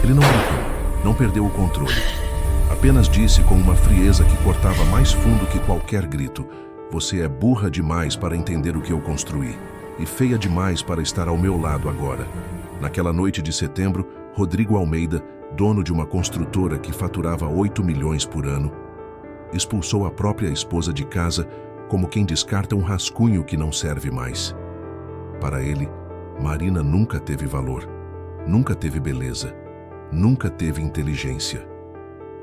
Ele não brincou, não perdeu o controle. Apenas disse com uma frieza que cortava mais fundo que qualquer grito: você é burra demais para entender o que eu construí, e feia demais para estar ao meu lado agora. Naquela noite de setembro, Rodrigo Almeida, dono de uma construtora que faturava 8 milhões por ano, expulsou a própria esposa de casa como quem descarta um rascunho que não serve mais. Para ele, Marina nunca teve valor, nunca teve beleza, nunca teve inteligência.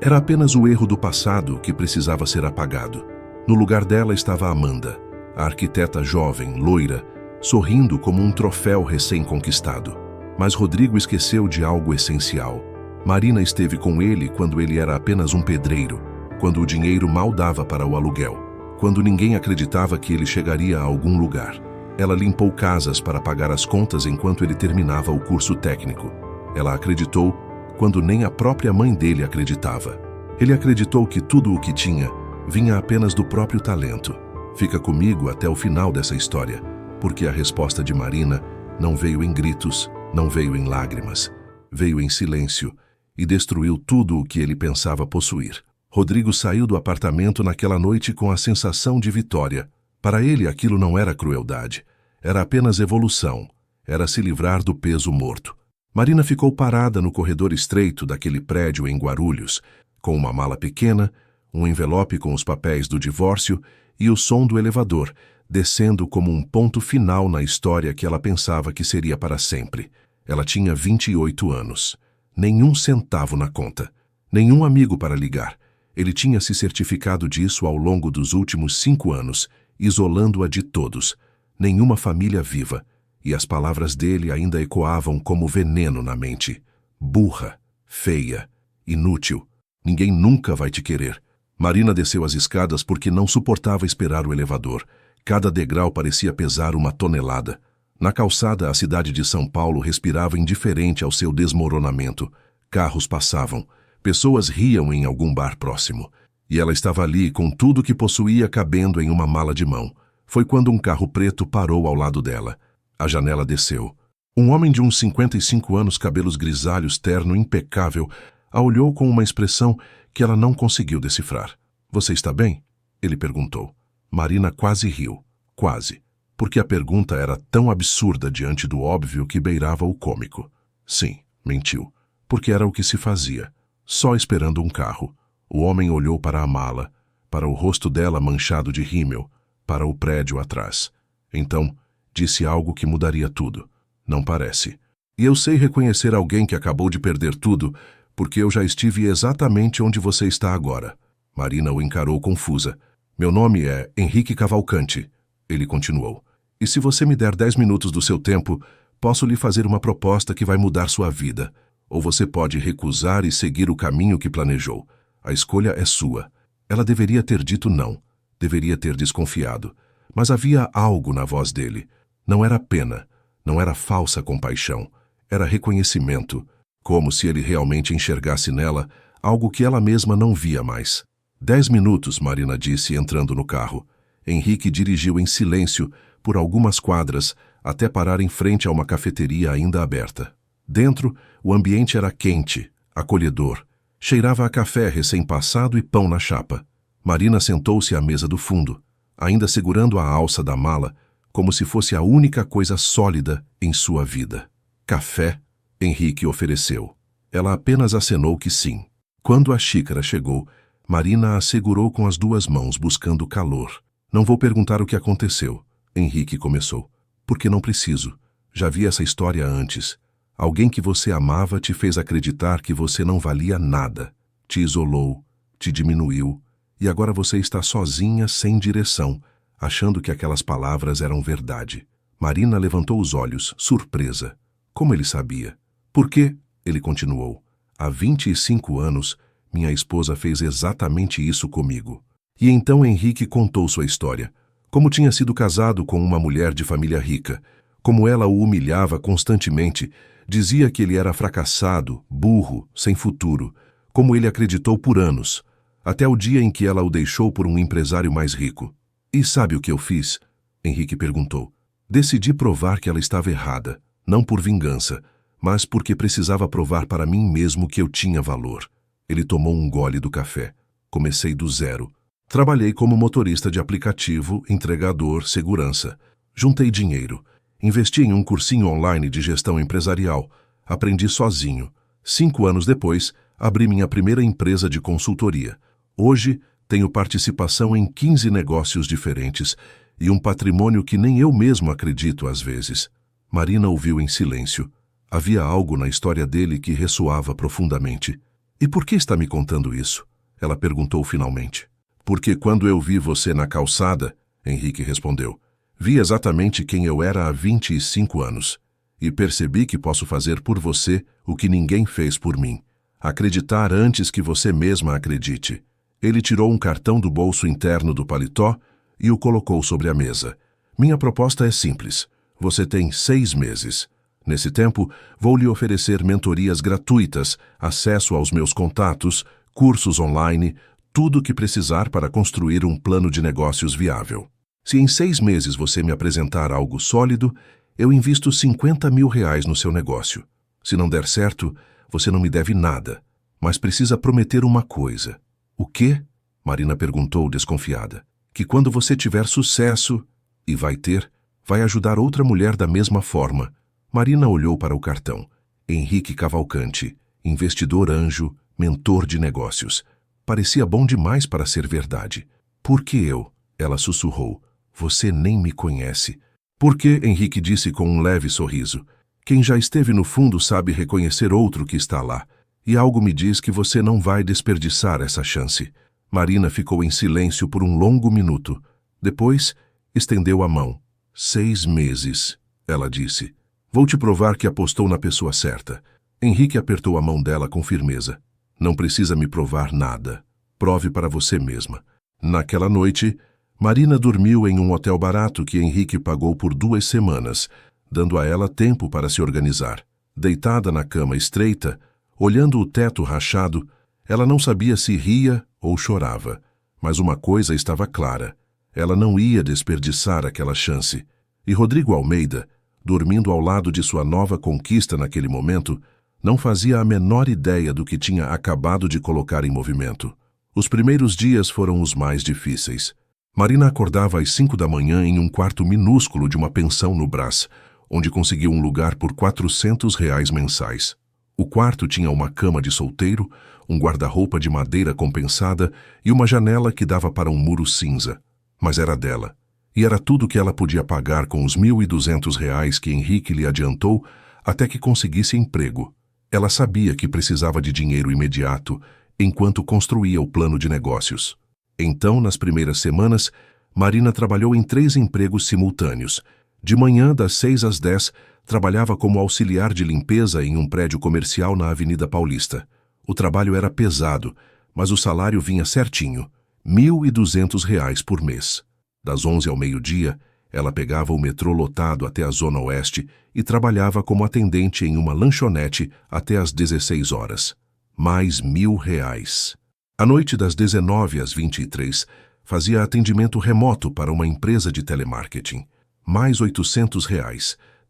Era apenas o erro do passado que precisava ser apagado. No lugar dela estava Amanda, a arquiteta jovem, loira, sorrindo como um troféu recém-conquistado. Mas Rodrigo esqueceu de algo essencial. Marina esteve com ele quando ele era apenas um pedreiro, quando o dinheiro mal dava para o aluguel, quando ninguém acreditava que ele chegaria a algum lugar. Ela limpou casas para pagar as contas enquanto ele terminava o curso técnico. Ela acreditou quando nem a própria mãe dele acreditava. Ele acreditou que tudo o que tinha vinha apenas do próprio talento. Fica comigo até o final dessa história, porque a resposta de Marina não veio em gritos, não veio em lágrimas, veio em silêncio e destruiu tudo o que ele pensava possuir. Rodrigo saiu do apartamento naquela noite com a sensação de vitória. Para ele, aquilo não era crueldade, era apenas evolução, era se livrar do peso morto. Marina ficou parada no corredor estreito daquele prédio em Guarulhos, com uma mala pequena, um envelope com os papéis do divórcio e o som do elevador, descendo como um ponto final na história que ela pensava que seria para sempre. Ela tinha 28 anos. Nenhum centavo na conta. Nenhum amigo para ligar. Ele tinha se certificado disso ao longo dos últimos 5 anos, isolando-a de todos. Nenhuma família viva. E as palavras dele ainda ecoavam como veneno na mente. Burra, feia, inútil. Ninguém nunca vai te querer. Marina desceu as escadas porque não suportava esperar o elevador. Cada degrau parecia pesar uma tonelada. Na calçada, a cidade de São Paulo respirava indiferente ao seu desmoronamento. Carros passavam. Pessoas riam em algum bar próximo. E ela estava ali com tudo que possuía cabendo em uma mala de mão. Foi quando um carro preto parou ao lado dela. A janela desceu. Um homem de uns 55 anos, cabelos grisalhos, terno impecável, a olhou com uma expressão que ela não conseguiu decifrar. Você está bem? Ele perguntou. Marina quase riu. Quase. Porque a pergunta era tão absurda diante do óbvio que beirava o cômico. Sim, mentiu. Porque era o que se fazia. Só esperando um carro. O homem olhou para a mala, para o rosto dela manchado de rímel, para o prédio atrás. Então, disse algo que mudaria tudo. Não parece. E eu sei reconhecer alguém que acabou de perder tudo, porque eu já estive exatamente onde você está agora. Marina o encarou confusa. Meu nome é Henrique Cavalcante, ele continuou. E se você me der 10 minutos do seu tempo, posso lhe fazer uma proposta que vai mudar sua vida. Ou você pode recusar e seguir o caminho que planejou. A escolha é sua. Ela deveria ter dito não. Deveria ter desconfiado. Mas havia algo na voz dele. Não era pena. Não era falsa compaixão. Era reconhecimento. Como se ele realmente enxergasse nela algo que ela mesma não via mais. 10 minutos, Marina disse, entrando no carro. Henrique dirigiu em silêncio por algumas quadras até parar em frente a uma cafeteria ainda aberta. Dentro, o ambiente era quente, acolhedor. Cheirava a café recém-passado e pão na chapa. Marina sentou-se à mesa do fundo, ainda segurando a alça da mala, como se fosse a única coisa sólida em sua vida. Café? Henrique ofereceu. Ela apenas acenou que sim. Quando a xícara chegou, Marina a segurou com as 2 mãos, buscando calor. Não vou perguntar o que aconteceu, Henrique começou. Porque não preciso. Já vi essa história antes. Alguém que você amava te fez acreditar que você não valia nada. Te isolou, te diminuiu, e agora você está sozinha, sem direção, achando que aquelas palavras eram verdade. Marina levantou os olhos, surpresa. Como ele sabia? Por quê? Ele continuou. Há 25 anos, minha esposa fez exatamente isso comigo. E então Henrique contou sua história. Como tinha sido casado com uma mulher de família rica. Como ela o humilhava constantemente. Dizia que ele era fracassado, burro, sem futuro. Como ele acreditou por anos. Até o dia em que ela o deixou por um empresário mais rico. E sabe o que eu fiz? Henrique perguntou. Decidi provar que ela estava errada. Não por vingança, mas porque precisava provar para mim mesmo que eu tinha valor. Ele tomou um gole do café. Comecei do zero. Trabalhei como motorista de aplicativo, entregador, segurança. Juntei dinheiro. Investi em um cursinho online de gestão empresarial. Aprendi sozinho. 5 anos depois, abri minha primeira empresa de consultoria. Hoje, tenho participação em 15 negócios diferentes e um patrimônio que nem eu mesmo acredito às vezes. Marina ouviu em silêncio. Havia algo na história dele que ressoava profundamente. E por que está me contando isso? Ela perguntou finalmente. Porque quando eu vi você na calçada, Henrique respondeu, vi exatamente quem eu era há 25 anos. E percebi que posso fazer por você o que ninguém fez por mim. Acreditar antes que você mesma acredite. Ele tirou um cartão do bolso interno do paletó e o colocou sobre a mesa. Minha proposta é simples. Você tem 6 meses. Nesse tempo, vou lhe oferecer mentorias gratuitas, acesso aos meus contatos, cursos online, tudo o que precisar para construir um plano de negócios viável. Se em 6 meses você me apresentar algo sólido, eu invisto R$ 50.000 no seu negócio. Se não der certo, você não me deve nada, mas precisa prometer uma coisa. O quê? Marina perguntou desconfiada. Que quando você tiver sucesso, e vai ter, vai ajudar outra mulher da mesma forma. Marina olhou para o cartão. Henrique Cavalcante, investidor anjo, mentor de negócios. Parecia bom demais para ser verdade. Por que eu? Ela sussurrou. Você nem me conhece. Por que? Henrique disse com um leve sorriso. Quem já esteve no fundo sabe reconhecer outro que está lá. E algo me diz que você não vai desperdiçar essa chance. Marina ficou em silêncio por um longo minuto. Depois, estendeu a mão. 6 meses, ela disse. Vou te provar que apostou na pessoa certa. Henrique apertou a mão dela com firmeza. Não precisa me provar nada. Prove para você mesma. Naquela noite, Marina dormiu em um hotel barato que Henrique pagou por 2 semanas, dando a ela tempo para se organizar. Deitada na cama estreita, olhando o teto rachado, ela não sabia se ria ou chorava. Mas uma coisa estava clara. Ela não ia desperdiçar aquela chance. E Rodrigo Almeida, dormindo ao lado de sua nova conquista naquele momento, não fazia a menor ideia do que tinha acabado de colocar em movimento. Os primeiros dias foram os mais difíceis. Marina acordava às 5 da manhã em um quarto minúsculo de uma pensão no Brás, onde conseguiu um lugar por R$ 400 mensais. O quarto tinha uma cama de solteiro, um guarda-roupa de madeira compensada e uma janela que dava para um muro cinza. Mas era dela. E era tudo que ela podia pagar com os R$ 1.200 que Henrique lhe adiantou até que conseguisse emprego. Ela sabia que precisava de dinheiro imediato, enquanto construía o plano de negócios. Então, nas primeiras semanas, Marina trabalhou em 3 empregos simultâneos. De manhã, das 6 às 10, trabalhava como auxiliar de limpeza em um prédio comercial na Avenida Paulista. O trabalho era pesado, mas o salário vinha certinho, R$ 1.200 por mês. Das 11 ao meio-dia, ela pegava o metrô lotado até a Zona Oeste e trabalhava como atendente em uma lanchonete até às 16 horas. Mais R$ 1.000. À noite, das 19 às 23, fazia atendimento remoto para uma empresa de telemarketing. Mais R$ 800, R$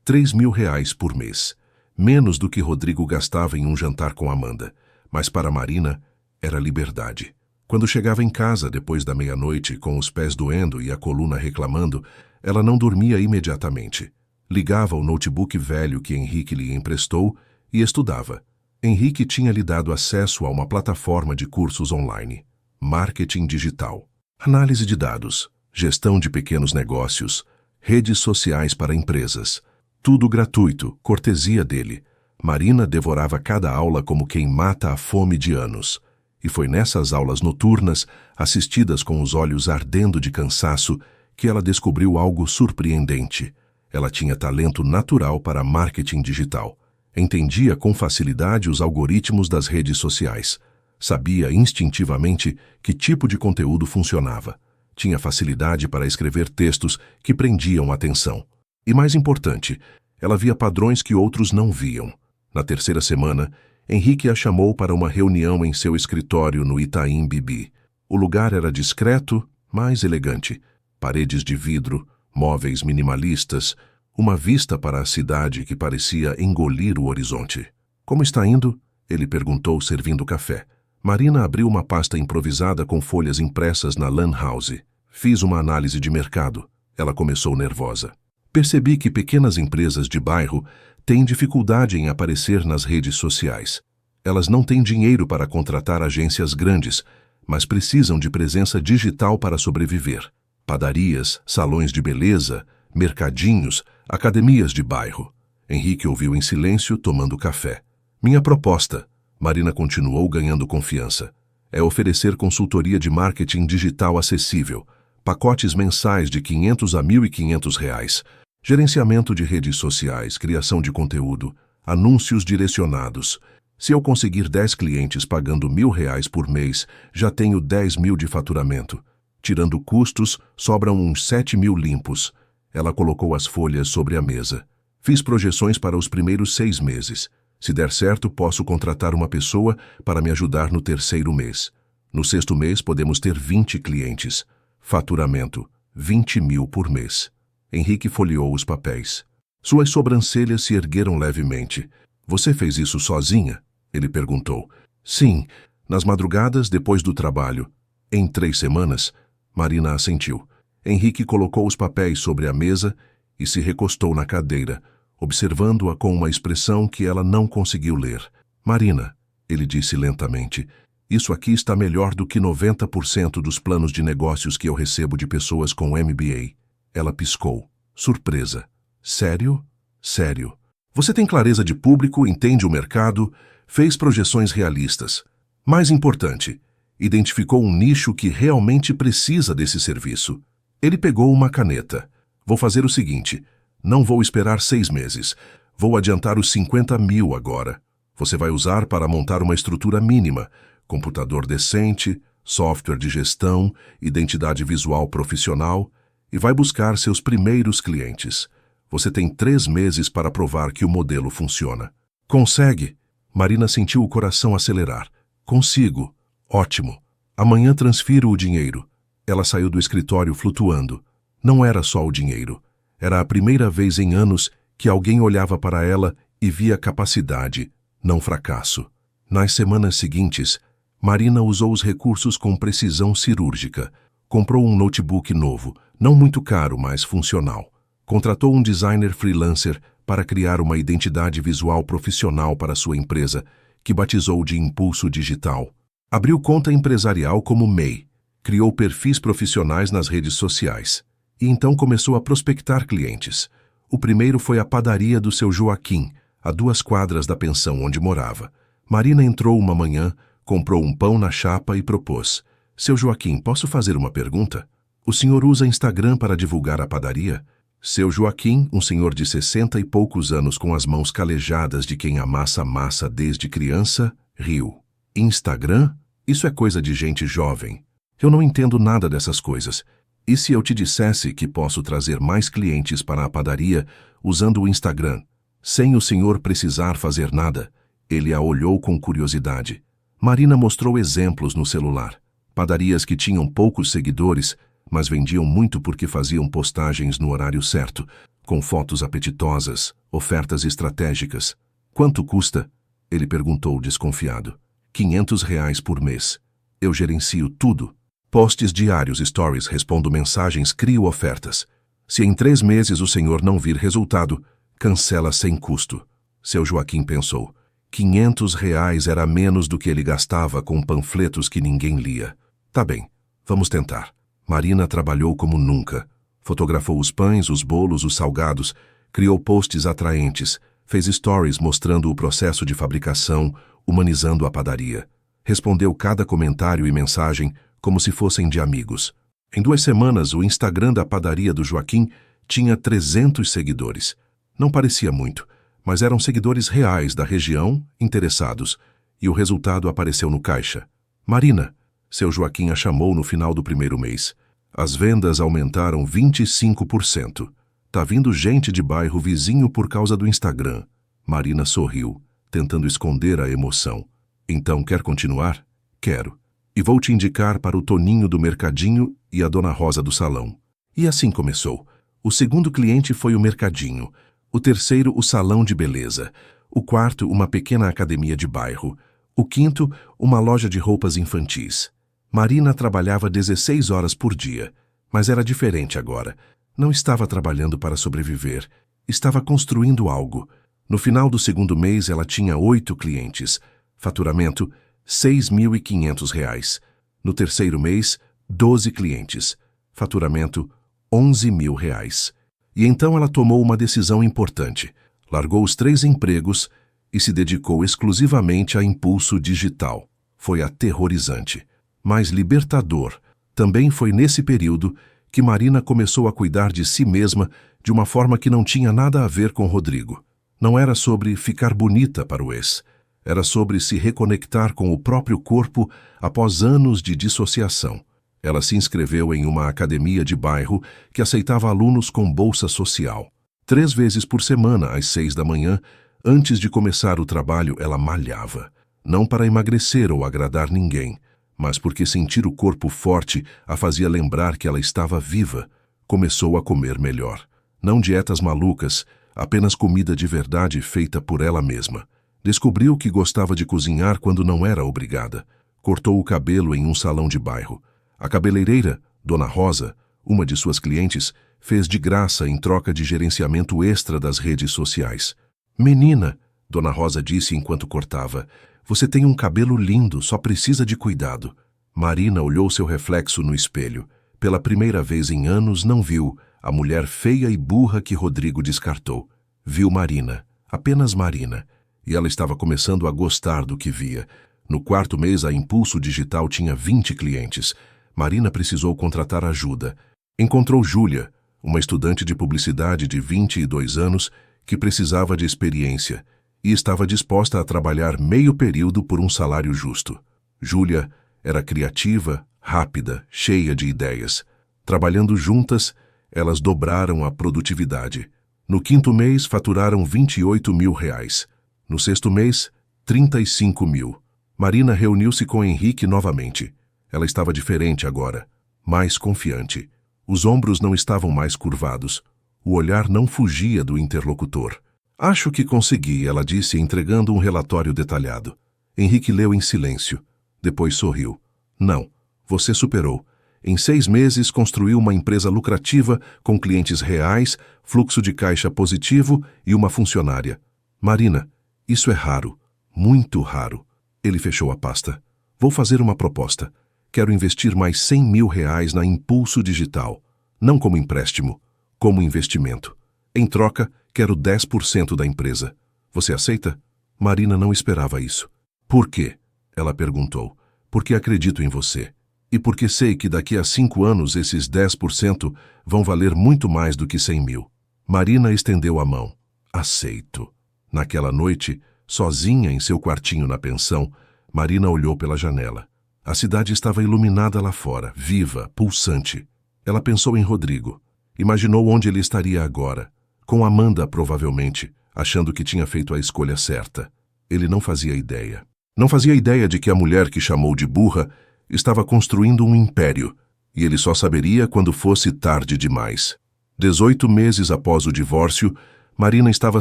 3.000 por mês. Menos do que Rodrigo gastava em um jantar com Amanda. Mas para Marina, era liberdade. Quando chegava em casa depois da meia-noite, com os pés doendo e a coluna reclamando, ela não dormia imediatamente. Ligava o notebook velho que Henrique lhe emprestou e estudava. Henrique tinha lhe dado acesso a uma plataforma de cursos online. Marketing digital, análise de dados, gestão de pequenos negócios, redes sociais para empresas. Tudo gratuito, cortesia dele. Marina devorava cada aula como quem mata a fome de anos. E foi nessas aulas noturnas, assistidas com os olhos ardendo de cansaço, que ela descobriu algo surpreendente. Ela tinha talento natural para marketing digital. Entendia com facilidade os algoritmos das redes sociais. Sabia instintivamente que tipo de conteúdo funcionava. Tinha facilidade para escrever textos que prendiam a atenção. E mais importante, ela via padrões que outros não viam. Na terceira semana, Henrique a chamou para uma reunião em seu escritório no Itaim Bibi. O lugar era discreto, mas elegante. Paredes de vidro, móveis minimalistas, uma vista para a cidade que parecia engolir o horizonte. Como está indo? Ele perguntou, servindo café. Marina abriu uma pasta improvisada com folhas impressas na Lan House. Fiz uma análise de mercado. Ela começou nervosa. Percebi que pequenas empresas de bairro têm dificuldade em aparecer nas redes sociais. Elas não têm dinheiro para contratar agências grandes, mas precisam de presença digital para sobreviver. Padarias, salões de beleza, mercadinhos, academias de bairro. Henrique ouviu em silêncio, tomando café. Minha proposta, Marina continuou ganhando confiança, é oferecer consultoria de marketing digital acessível, pacotes mensais de R$500 a R$1.500, gerenciamento de redes sociais, criação de conteúdo, anúncios direcionados. Se eu conseguir 10 clientes pagando R$1.000 por mês, já tenho 10 mil de faturamento. Tirando custos, sobram uns 7 mil limpos. Ela colocou as folhas sobre a mesa. Fiz projeções para os primeiros 6 meses. Se der certo, posso contratar uma pessoa para me ajudar no 3º mês. No 6º mês, podemos ter 20 clientes. Faturamento, 20 mil por mês. Henrique folheou os papéis. Suas sobrancelhas se ergueram levemente. Você fez isso sozinha? Ele perguntou. Sim, nas madrugadas depois do trabalho. Em 3 semanas, Marina assentiu. Henrique colocou os papéis sobre a mesa e se recostou na cadeira, observando-a com uma expressão que ela não conseguiu ler. Marina, ele disse lentamente, isso aqui está melhor do que 90% dos planos de negócios que eu recebo de pessoas com MBA. Ela piscou. Surpresa. Sério? Sério. Você tem clareza de público, entende o mercado, fez projeções realistas. Mais importante, identificou um nicho que realmente precisa desse serviço. Ele pegou uma caneta. Vou fazer o seguinte, não vou esperar 6 meses. Vou adiantar os 50 mil agora. Você vai usar para montar uma estrutura mínima, computador decente, software de gestão, identidade visual profissional, e vai buscar seus primeiros clientes. Você tem 3 meses para provar que o modelo funciona. Consegue? Marina sentiu o coração acelerar. Consigo. Ótimo. Amanhã transfiro o dinheiro. Ela saiu do escritório flutuando. Não era só o dinheiro. Era a primeira vez em anos que alguém olhava para ela e via capacidade, não fracasso. Nas semanas seguintes, Marina usou os recursos com precisão cirúrgica. Comprou um notebook novo, não muito caro, mas funcional. Contratou um designer freelancer para criar uma identidade visual profissional para sua empresa, que batizou de Impulso Digital. Abriu conta empresarial como MEI. Criou perfis profissionais nas redes sociais. E então começou a prospectar clientes. O primeiro foi a padaria do seu Joaquim, a 2 quadras da pensão onde morava. Marina entrou uma manhã, comprou um pão na chapa e propôs. Seu Joaquim, posso fazer uma pergunta? O senhor usa Instagram para divulgar a padaria? Seu Joaquim, um senhor de 60 e poucos anos com as mãos calejadas de quem amassa massa desde criança, riu. Instagram? Isso é coisa de gente jovem. Eu não entendo nada dessas coisas. E se eu te dissesse que posso trazer mais clientes para a padaria usando o Instagram, sem o senhor precisar fazer nada? Ele a olhou com curiosidade. Marina mostrou exemplos no celular. Padarias que tinham poucos seguidores, mas vendiam muito porque faziam postagens no horário certo, com fotos apetitosas, ofertas estratégicas. Quanto custa? Ele perguntou desconfiado. R$500 por mês. Eu gerencio tudo. Posts diários, stories, respondo mensagens, crio ofertas. Se em 3 meses o senhor não vir resultado, cancela sem custo. Seu Joaquim pensou. R$500 era menos do que ele gastava com panfletos que ninguém lia. Tá bem, vamos tentar. Marina trabalhou como nunca. Fotografou os pães, os bolos, os salgados, criou posts atraentes, fez stories mostrando o processo de fabricação, humanizando a padaria. Respondeu cada comentário e mensagem como se fossem de amigos. Em 2 semanas, o Instagram da padaria do Joaquim tinha 300 seguidores. Não parecia muito, mas eram seguidores reais da região, interessados, e o resultado apareceu no caixa. Marina, seu Joaquim a chamou no final do 1º mês. As vendas aumentaram 25%. Tá vindo gente de bairro vizinho por causa do Instagram. Marina sorriu, tentando esconder a emoção. Então, quer continuar? Quero. E vou te indicar para o Toninho do mercadinho e a Dona Rosa do salão. E assim começou. O segundo cliente foi o mercadinho. O terceiro, o salão de beleza. O quarto, uma pequena academia de bairro. O quinto, uma loja de roupas infantis. Marina trabalhava 16 horas por dia, mas era diferente agora. Não estava trabalhando para sobreviver. Estava construindo algo. No final do segundo mês, ela tinha 8 clientes. Faturamento, R$ 6.500. No terceiro mês, 12 clientes. Faturamento, R$ 11.000. E então ela tomou uma decisão importante. Largou os 3 empregos e se dedicou exclusivamente a impulso digital. Foi aterrorizante, mas libertador. Também foi nesse período que Marina começou a cuidar de si mesma de uma forma que não tinha nada a ver com Rodrigo. Não era sobre ficar bonita para o ex. Era sobre se reconectar com o próprio corpo após anos de dissociação. Ela se inscreveu em uma academia de bairro que aceitava alunos com bolsa social. 3 vezes por semana, às 6 da manhã, antes de começar o trabalho, ela malhava. Não para emagrecer ou agradar ninguém, mas porque sentir o corpo forte a fazia lembrar que ela estava viva. Começou a comer melhor. Não dietas malucas, apenas comida de verdade feita por ela mesma. Descobriu que gostava de cozinhar quando não era obrigada. Cortou o cabelo em um salão de bairro. A cabeleireira, Dona Rosa, uma de suas clientes, fez de graça em troca de gerenciamento extra das redes sociais. "Menina", Dona Rosa disse enquanto cortava, "você tem um cabelo lindo, só precisa de cuidado." Marina olhou seu reflexo no espelho. Pela primeira vez em anos não viu a mulher feia e burra que Rodrigo descartou. Viu Marina, apenas Marina, e ela estava começando a gostar do que via. No 4º mês, a Impulso Digital tinha 20 clientes. Marina precisou contratar ajuda. Encontrou Júlia, uma estudante de publicidade de 22 anos que precisava de experiência e estava disposta a trabalhar meio período por um salário justo. Júlia era criativa, rápida, cheia de ideias. Trabalhando juntas, elas dobraram a produtividade. No 5º mês, faturaram R$ 28.000. No 6º mês, 35 mil. Marina reuniu-se com Henrique novamente. Ela estava diferente agora, mais confiante. Os ombros não estavam mais curvados. O olhar não fugia do interlocutor. "Acho que consegui", ela disse, entregando um relatório detalhado. Henrique leu em silêncio. Depois sorriu. "Não, você superou. Em 6 meses construiu uma empresa lucrativa com clientes reais, fluxo de caixa positivo e uma funcionária. Marina, isso é raro, muito raro." Ele fechou a pasta. "Vou fazer uma proposta. Quero investir mais R$ 100.000 na Impulso Digital. Não como empréstimo, como investimento. Em troca, quero 10% da empresa. Você aceita?" Marina não esperava isso. "Por quê?" ela perguntou. "Porque acredito em você. E porque sei que daqui a 5 anos esses 10% vão valer muito mais do que 100 mil. Marina estendeu a mão. "Aceito." Naquela noite, sozinha em seu quartinho na pensão, Marina olhou pela janela. A cidade estava iluminada lá fora, viva, pulsante. Ela pensou em Rodrigo. Imaginou onde ele estaria agora. Com Amanda, provavelmente, achando que tinha feito a escolha certa. Ele não fazia ideia. Não fazia ideia de que a mulher que chamou de burra estava construindo um império, e ele só saberia quando fosse tarde demais. 18 meses após o divórcio, Marina estava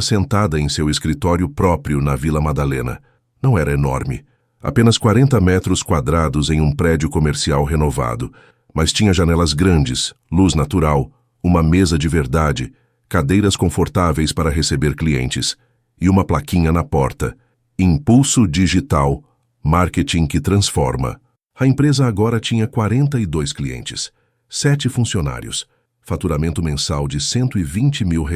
sentada em seu escritório próprio na Vila Madalena. Não era enorme. Apenas 40 metros quadrados em um prédio comercial renovado, mas tinha janelas grandes, luz natural, uma mesa de verdade, cadeiras confortáveis para receber clientes e uma plaquinha na porta: Impulso Digital, marketing que transforma. A empresa agora tinha 42 clientes, 7 funcionários, faturamento mensal de R$ 120 mil,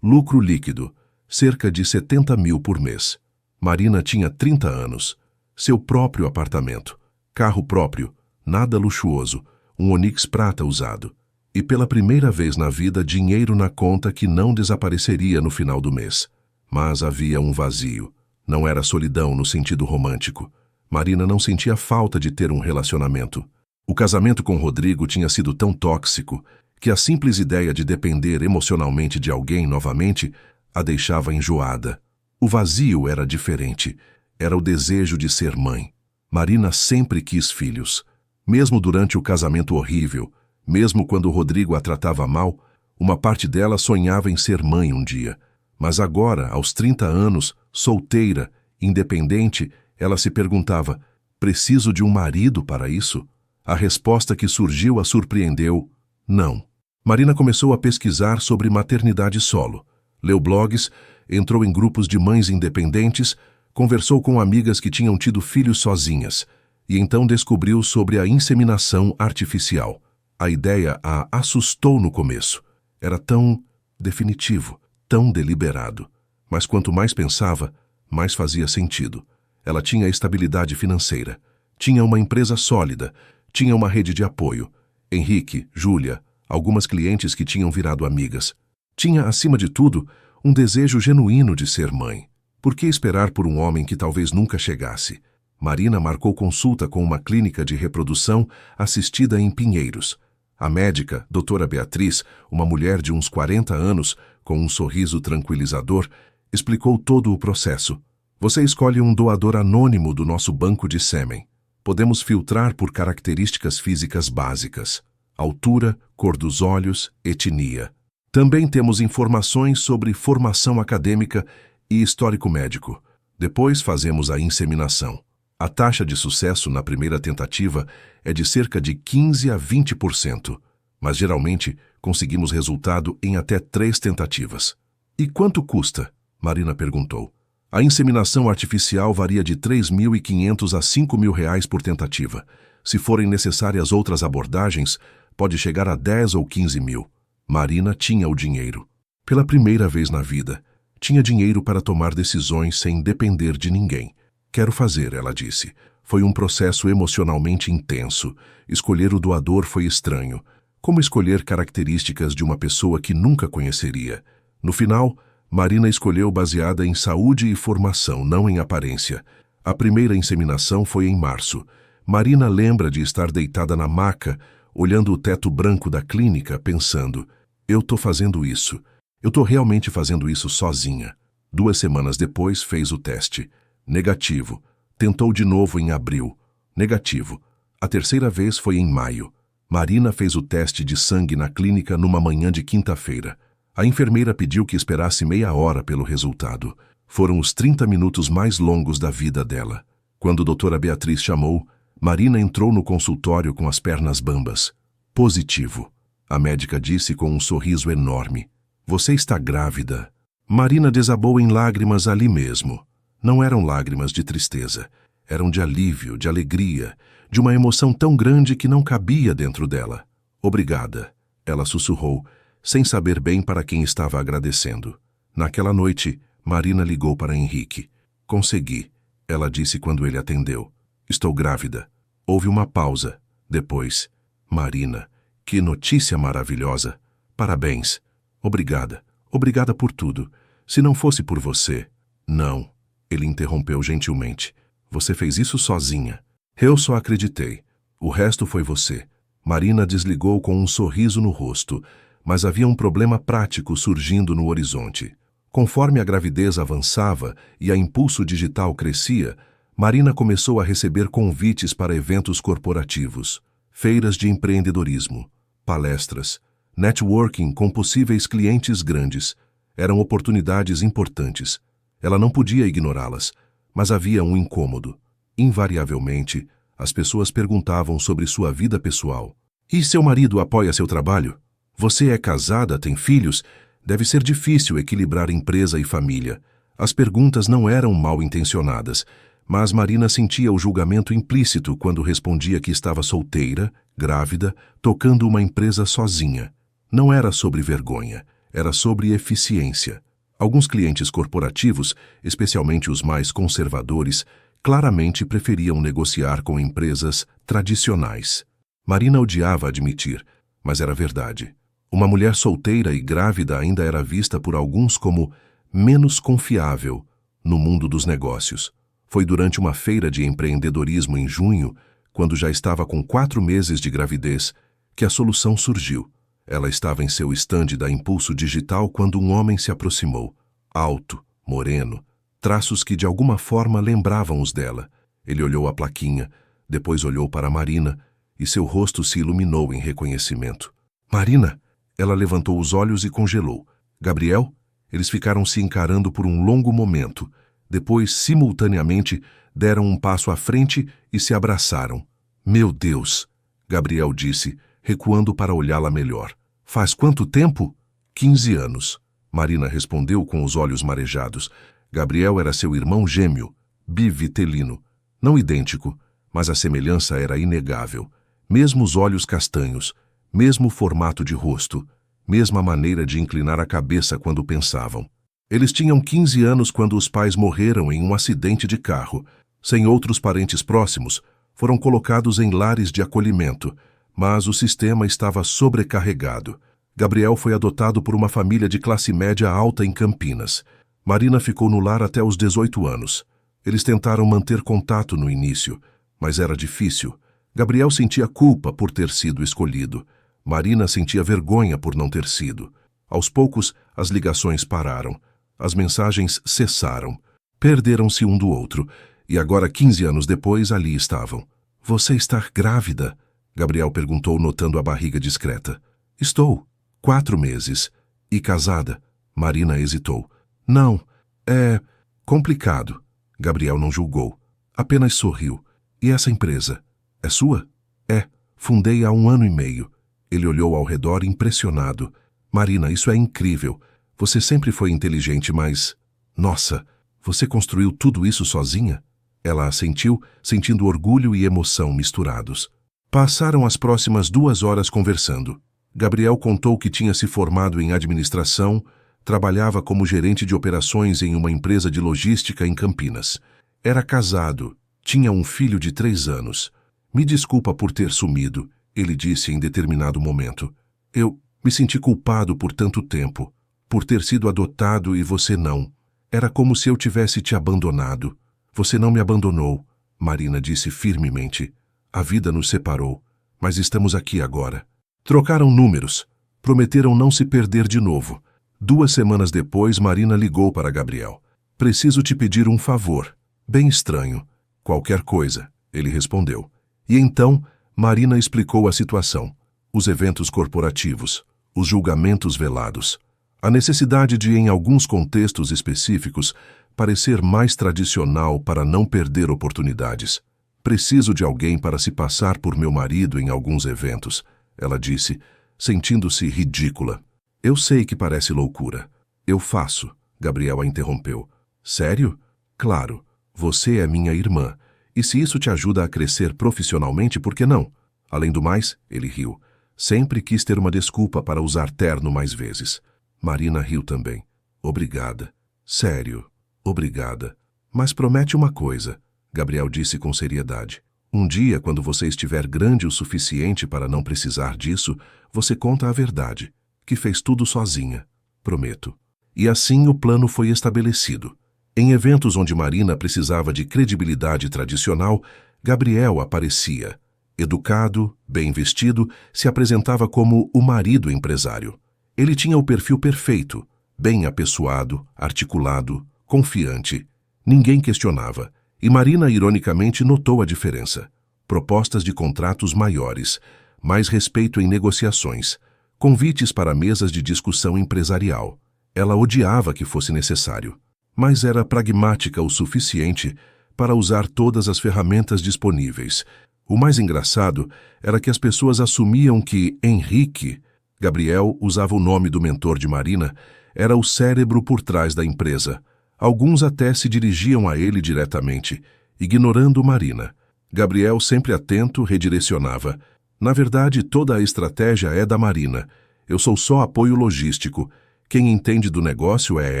lucro líquido, cerca de 70 mil por mês. Marina tinha 30 anos. Seu próprio apartamento, carro próprio, nada luxuoso, um Onix prata usado. E pela primeira vez na vida, dinheiro na conta que não desapareceria no final do mês. Mas havia um vazio. Não era solidão no sentido romântico. Marina não sentia falta de ter um relacionamento. O casamento com Rodrigo tinha sido tão tóxico que a simples ideia de depender emocionalmente de alguém novamente a deixava enjoada. O vazio era diferente. Era o desejo de ser mãe. Marina sempre quis filhos. Mesmo durante o casamento horrível, mesmo quando Rodrigo a tratava mal, Uma parte dela sonhava em ser mãe um dia. Mas agora, aos 30 anos, solteira, independente, ela se perguntava: preciso de um marido para isso? A resposta que surgiu a surpreendeu: não. Marina começou a pesquisar sobre maternidade solo. Leu blogs, entrou em grupos de mães independentes, conversou com amigas que tinham tido filhos sozinhas e então descobriu sobre a inseminação artificial. A ideia a assustou no começo. Era tão definitivo, tão deliberado. Mas quanto mais pensava, mais fazia sentido. Ela tinha estabilidade financeira, tinha uma empresa sólida, tinha uma rede de apoio. Henrique, Júlia, algumas clientes que tinham virado amigas. Tinha, acima de tudo, um desejo genuíno de ser mãe. Por que esperar por um homem que talvez nunca chegasse? Marina marcou consulta com uma clínica de reprodução assistida em Pinheiros. A médica, doutora Beatriz, uma mulher de uns 40 anos, com um sorriso tranquilizador, explicou todo o processo. Você escolhe um doador anônimo do nosso banco de sêmen. Podemos filtrar por características físicas básicas: altura, cor dos olhos, etnia. Também temos informações sobre formação acadêmica e histórico médico. Depois fazemos a inseminação. A taxa de sucesso na primeira tentativa é de cerca de 15 a 20%, mas geralmente conseguimos resultado em até 3 tentativas. E quanto custa? Marina perguntou. A inseminação artificial varia de R$ 3.500 a R$ 5.000 por tentativa. Se forem necessárias outras abordagens, pode chegar a 10 ou 15 mil. Marina tinha o dinheiro. Pela primeira vez na vida, tinha dinheiro para tomar decisões sem depender de ninguém. Quero fazer, ela disse. Foi um processo emocionalmente intenso. Escolher o doador foi estranho. Como escolher características de uma pessoa que nunca conheceria? No final, Marina escolheu baseada em saúde e formação, não em aparência. A primeira inseminação foi em março. Marina lembra de estar deitada na maca, olhando o teto branco da clínica, pensando: eu tô fazendo isso. Eu tô realmente fazendo isso sozinha. 2 semanas depois, fez o teste. Negativo. Tentou de novo em abril. Negativo. A terceira vez foi em maio. Marina fez o teste de sangue na clínica numa manhã de quinta-feira. A enfermeira pediu que esperasse meia hora pelo resultado. Foram os 30 minutos mais longos da vida dela. Quando a doutora Beatriz chamou, Marina entrou no consultório com as pernas bambas. Positivo. A médica disse com um sorriso enorme. Você está grávida. Marina desabou em lágrimas ali mesmo. Não eram lágrimas de tristeza. Eram de alívio, de alegria, de uma emoção tão grande que não cabia dentro dela. Obrigada, ela sussurrou, sem saber bem para quem estava agradecendo. Naquela noite, Marina ligou para Henrique. Consegui, ela disse quando ele atendeu. Estou grávida. Houve uma pausa. Depois, Marina, que notícia maravilhosa. Parabéns. Obrigada. Obrigada por tudo. Se não fosse por você... Não, ele interrompeu gentilmente. Você fez isso sozinha. Eu só acreditei. O resto foi você. Marina desligou com um sorriso no rosto, mas havia um problema prático surgindo no horizonte. Conforme a gravidez avançava e a Impulso Digital crescia, Marina começou a receber convites para eventos corporativos, feiras de empreendedorismo, palestras, networking com possíveis clientes grandes. Eram oportunidades importantes. Ela não podia ignorá-las, mas havia um incômodo. Invariavelmente, as pessoas perguntavam sobre sua vida pessoal. E seu marido apoia seu trabalho? Você é casada, tem filhos? Deve ser difícil equilibrar empresa e família. As perguntas não eram mal intencionadas, mas Marina sentia o julgamento implícito quando respondia que estava solteira, grávida, tocando uma empresa sozinha. Não era sobre vergonha, era sobre eficiência. Alguns clientes corporativos, especialmente os mais conservadores, claramente preferiam negociar com empresas tradicionais. Marina odiava admitir, mas era verdade. Uma mulher solteira e grávida ainda era vista por alguns como menos confiável no mundo dos negócios. Foi durante uma feira de empreendedorismo em junho, quando já estava com 4 meses de gravidez, que a solução surgiu. Ela estava em seu estande da Impulso Digital quando um homem se aproximou. Alto, moreno, traços que de alguma forma lembravam os dela. Ele olhou a plaquinha, depois olhou para Marina e seu rosto se iluminou em reconhecimento. Marina, Ela levantou os olhos e congelou. Gabriel? Eles ficaram se encarando por um longo momento. Depois, simultaneamente, deram um passo à frente e se abraçaram. Meu Deus! Gabriel disse, recuando para olhá-la melhor. Faz quanto tempo? 15 anos. Marina respondeu com os olhos marejados. Gabriel era seu irmão gêmeo, bivitelino. Não idêntico, mas a semelhança era inegável. Mesmos olhos castanhos, mesmo formato de rosto, mesma maneira de inclinar a cabeça quando pensavam. Eles tinham 15 anos quando os pais morreram em um acidente de carro. Sem outros parentes próximos, foram colocados em lares de acolhimento, mas o sistema estava sobrecarregado. Gabriel foi adotado por uma família de classe média alta em Campinas. Marina ficou no lar até os 18 anos. Eles tentaram manter contato no início, mas era difícil. Gabriel sentia culpa por ter sido escolhido. Marina sentia vergonha por não ter sido. Aos poucos, as ligações pararam. As mensagens cessaram. Perderam-se um do outro. E agora, 15 anos depois, ali estavam. Você está grávida? Gabriel perguntou, notando a barriga discreta. Estou. 4 meses. E casada? Marina hesitou. Não. É complicado. Gabriel não julgou. Apenas sorriu. E essa empresa? É sua? É. Fundei há 1 ano e meio. Ele olhou ao redor impressionado. Marina, isso é incrível. Você sempre foi inteligente, mas... Nossa, você construiu tudo isso sozinha? Ela assentiu, sentindo orgulho e emoção misturados. Passaram as próximas 2 horas conversando. Gabriel contou que tinha se formado em administração, trabalhava como gerente de operações em uma empresa de logística em Campinas. Era casado, tinha um filho de 3 anos. Me desculpa por ter sumido, ele disse em determinado momento. Eu me senti culpado por tanto tempo, por ter sido adotado e você não. Era como se eu tivesse te abandonado. Você não me abandonou, Marina disse firmemente. A vida nos separou, mas estamos aqui agora. Trocaram números. Prometeram não se perder de novo. 2 semanas depois, Marina ligou para Gabriel. Preciso te pedir um favor. Bem estranho. Qualquer coisa, ele respondeu. E então, Marina explicou a situação. Os eventos corporativos, os julgamentos velados, a necessidade de, em alguns contextos específicos, parecer mais tradicional para não perder oportunidades. Preciso de alguém para se passar por meu marido em alguns eventos, ela disse, sentindo-se ridícula. Eu sei que parece loucura. Eu faço, Gabriel a interrompeu. Sério? Claro, você é minha irmã, e se isso te ajuda a crescer profissionalmente, por que não? Além do mais, ele riu. Sempre quis ter uma desculpa para usar terno mais vezes. Marina riu também. Obrigada. Sério, obrigada. Mas promete uma coisa, Gabriel disse com seriedade. Um dia, quando você estiver grande o suficiente para não precisar disso, você conta a verdade, que fez tudo sozinha. Prometo. E assim o plano foi estabelecido. Em eventos onde Marina precisava de credibilidade tradicional, Gabriel aparecia. Educado, bem vestido, se apresentava como o marido empresário. Ele tinha o perfil perfeito, bem apessoado, articulado, confiante. Ninguém questionava, e Marina ironicamente notou a diferença. Propostas de contratos maiores, mais respeito em negociações, convites para mesas de discussão empresarial. Ela odiava que fosse necessário, mas era pragmática o suficiente para usar todas as ferramentas disponíveis. O mais engraçado era que as pessoas assumiam que Henrique, Gabriel usava o nome do mentor de Marina, era o cérebro por trás da empresa. Alguns até se dirigiam a ele diretamente, ignorando Marina. Gabriel, sempre atento, redirecionava. Na verdade, toda a estratégia é da Marina. Eu sou só apoio logístico. Quem entende do negócio é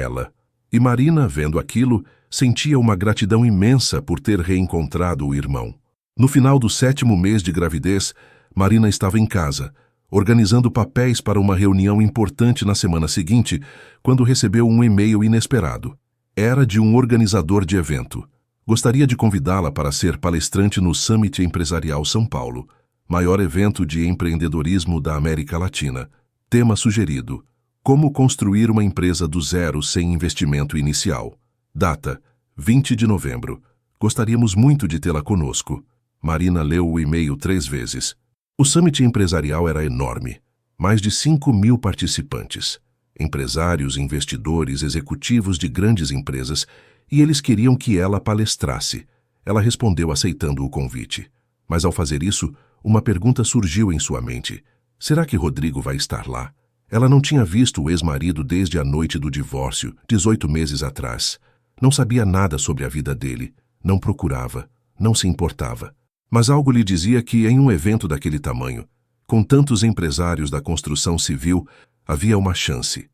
ela. E Marina, vendo aquilo, sentia uma gratidão imensa por ter reencontrado o irmão. No final do 7º mês de gravidez, Marina estava em casa, organizando papéis para uma reunião importante na semana seguinte, quando recebeu um e-mail inesperado. Era de um organizador de evento. Gostaria de convidá-la para ser palestrante no Summit Empresarial São Paulo, maior evento de empreendedorismo da América Latina. Tema sugerido: como construir uma empresa do zero sem investimento inicial. Data: 20 de novembro. Gostaríamos muito de tê-la conosco. Marina leu o e-mail 3 vezes. O Summit Empresarial era enorme. Mais de 5.000 participantes, empresários, investidores, executivos de grandes empresas, e eles queriam que ela palestrasse. Ela respondeu aceitando o convite. Mas ao fazer isso, uma pergunta surgiu em sua mente. Será que Rodrigo vai estar lá? Ela não tinha visto o ex-marido desde a noite do divórcio, 18 meses atrás. Não sabia nada sobre a vida dele, não procurava, não se importava. Mas algo lhe dizia que, em um evento daquele tamanho, com tantos empresários da construção civil, havia uma chance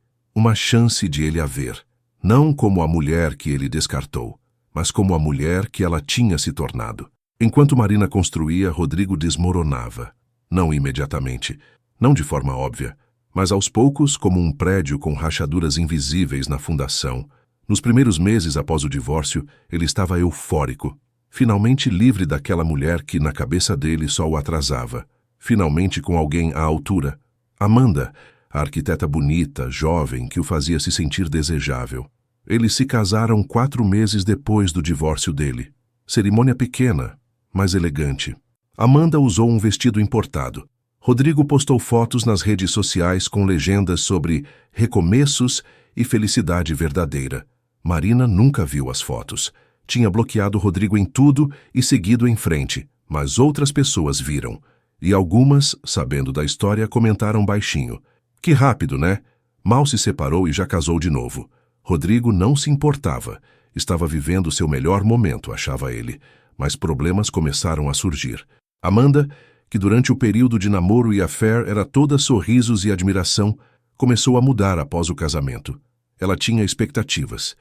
de ele a ver. Não como a mulher que ele descartou, mas como a mulher que ela tinha se tornado. Enquanto Marina construía, Rodrigo desmoronava. Não imediatamente, não de forma óbvia, mas aos poucos como um prédio com rachaduras invisíveis na fundação. Nos primeiros meses após o divórcio, ele estava eufórico, finalmente livre daquela mulher que na cabeça dele só o atrasava. Finalmente com alguém à altura. Amanda, a arquiteta bonita, jovem, que o fazia se sentir desejável. Eles se casaram 4 meses depois do divórcio dele. Cerimônia pequena, mas elegante. Amanda usou um vestido importado. Rodrigo postou fotos nas redes sociais com legendas sobre recomeços e felicidade verdadeira. Marina nunca viu as fotos. Tinha bloqueado Rodrigo em tudo e seguido em frente, mas outras pessoas viram. E algumas, sabendo da história, comentaram baixinho. Que rápido, né? Mal se separou e já casou de novo. Rodrigo não se importava. Estava vivendo seu melhor momento, achava ele. Mas problemas começaram a surgir. Amanda, que durante o período de namoro e affair era toda sorrisos e admiração, começou a mudar após o casamento. Ela tinha expectativas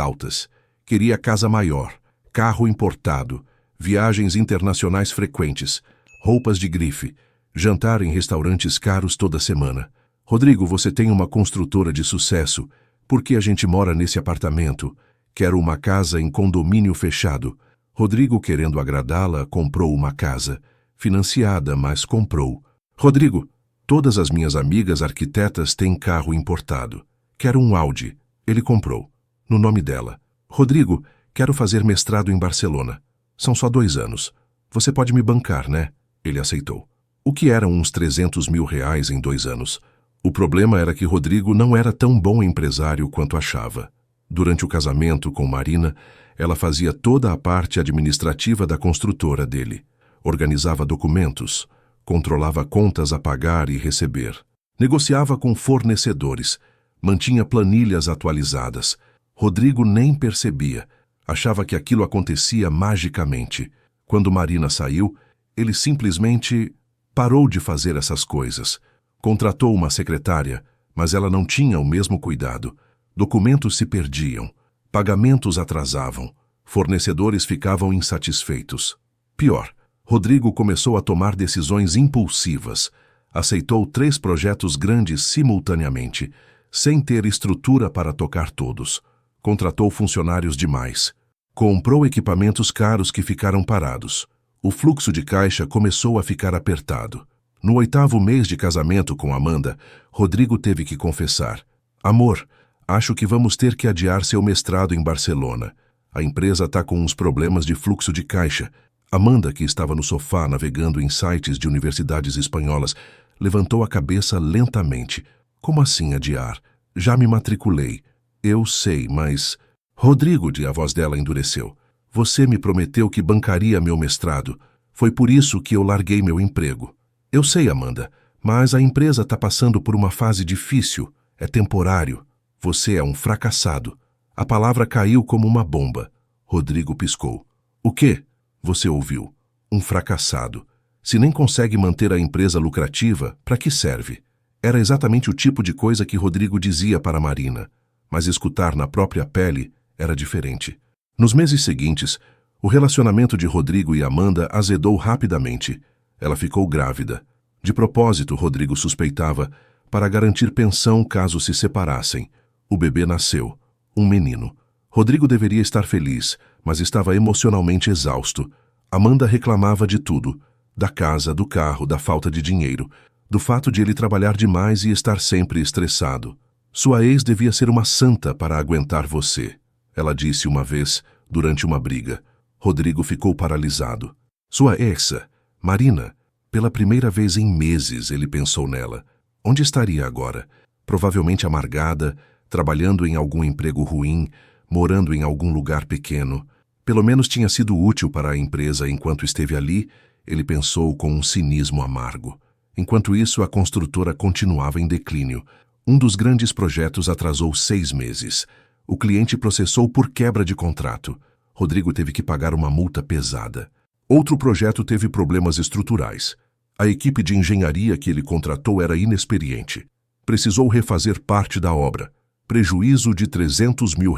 altas. Queria casa maior, carro importado, viagens internacionais frequentes, roupas de grife, jantar em restaurantes caros toda semana. Rodrigo, você tem uma construtora de sucesso. Por que a gente mora nesse apartamento? Quero uma casa em condomínio fechado. Rodrigo, querendo agradá-la, comprou uma casa. Financiada, mas comprou. Rodrigo, todas as minhas amigas arquitetas têm carro importado. Quero um Audi. Ele comprou. No nome dela. Rodrigo, quero fazer mestrado em Barcelona. São só 2 anos. Você pode me bancar, né? Ele aceitou. O que eram uns 300 mil reais em 2 anos? O problema era que Rodrigo não era tão bom empresário quanto achava. Durante o casamento com Marina, ela fazia toda a parte administrativa da construtora dele. Organizava documentos, controlava contas a pagar e receber. Negociava com fornecedores, mantinha planilhas atualizadas. Rodrigo nem percebia, achava que aquilo acontecia magicamente. Quando Marina saiu, ele simplesmente parou de fazer essas coisas. Contratou uma secretária, mas ela não tinha o mesmo cuidado. Documentos se perdiam, pagamentos atrasavam, fornecedores ficavam insatisfeitos. Pior, Rodrigo começou a tomar decisões impulsivas. Aceitou 3 projetos grandes simultaneamente, sem ter estrutura para tocar todos. Contratou funcionários demais. Comprou equipamentos caros que ficaram parados. O fluxo de caixa começou a ficar apertado. No 8º mês de casamento com Amanda, Rodrigo teve que confessar: Amor, acho que vamos ter que adiar seu mestrado em Barcelona. A empresa está com uns problemas de fluxo de caixa. Amanda, que estava no sofá navegando em sites de universidades espanholas, levantou a cabeça lentamente. Como assim adiar? Já me matriculei. Eu sei, mas... Rodrigo, a voz dela endureceu. Você me prometeu que bancaria meu mestrado. Foi por isso que eu larguei meu emprego. Eu sei, Amanda, mas a empresa está passando por uma fase difícil. É temporário. Você é um fracassado. A palavra caiu como uma bomba. Rodrigo piscou. O quê? Você ouviu. Um fracassado. Se nem consegue manter a empresa lucrativa, para que serve? Era exatamente o tipo de coisa que Rodrigo dizia para Marina, mas escutar na própria pele era diferente. Nos meses seguintes, o relacionamento de Rodrigo e Amanda azedou rapidamente. Ela ficou grávida. De propósito, Rodrigo suspeitava, para garantir pensão caso se separassem. O bebê nasceu. Um menino. Rodrigo deveria estar feliz, mas estava emocionalmente exausto. Amanda reclamava de tudo. Da casa, do carro, da falta de dinheiro, do fato de ele trabalhar demais e estar sempre estressado. Sua ex devia ser uma santa para aguentar você, ela disse uma vez, durante uma briga. Rodrigo ficou paralisado. Sua ex, Marina, Pela primeira vez em meses, ele pensou nela. Onde estaria agora? Provavelmente amargada, trabalhando em algum emprego ruim, morando em algum lugar pequeno. Pelo menos tinha sido útil para a empresa enquanto esteve ali, ele pensou com um cinismo amargo. Enquanto isso, a construtora continuava em declínio. Um dos grandes projetos atrasou 6 meses. O cliente processou por quebra de contrato. Rodrigo teve que pagar uma multa pesada. Outro projeto teve problemas estruturais. A equipe de engenharia que ele contratou era inexperiente. Precisou refazer parte da obra. Prejuízo de R$300 mil.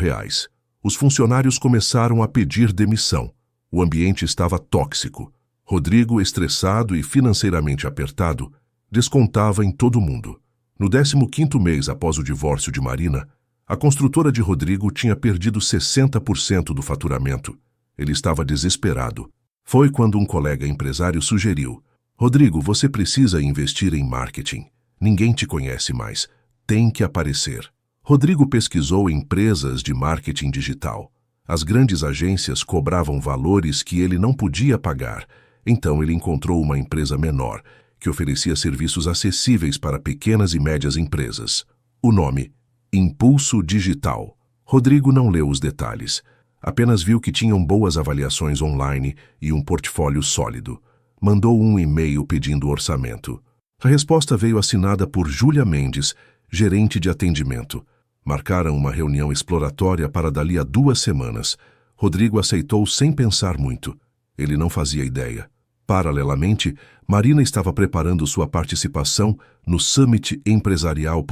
Os funcionários começaram a pedir demissão. O ambiente estava tóxico. Rodrigo, estressado e financeiramente apertado, descontava em todo mundo. No 15º mês após o divórcio de Marina, a construtora de Rodrigo tinha perdido 60% do faturamento. Ele estava desesperado. Foi quando um colega empresário sugeriu: Rodrigo, você precisa investir em marketing. Ninguém te conhece mais. Tem que aparecer. Rodrigo pesquisou empresas de marketing digital. As grandes agências cobravam valores que ele não podia pagar. Então ele encontrou uma empresa menor, que oferecia serviços acessíveis para pequenas e médias empresas. O nome: Impulso Digital. Rodrigo não leu os detalhes. Apenas viu que tinham boas avaliações online e um portfólio sólido. Mandou um e-mail pedindo orçamento. A resposta veio assinada por Júlia Mendes, gerente de atendimento. Marcaram uma reunião exploratória para dali a 2 semanas. Rodrigo aceitou sem pensar muito. Ele não fazia ideia. Paralelamente, Marina estava preparando sua participação no Summit Empresarial.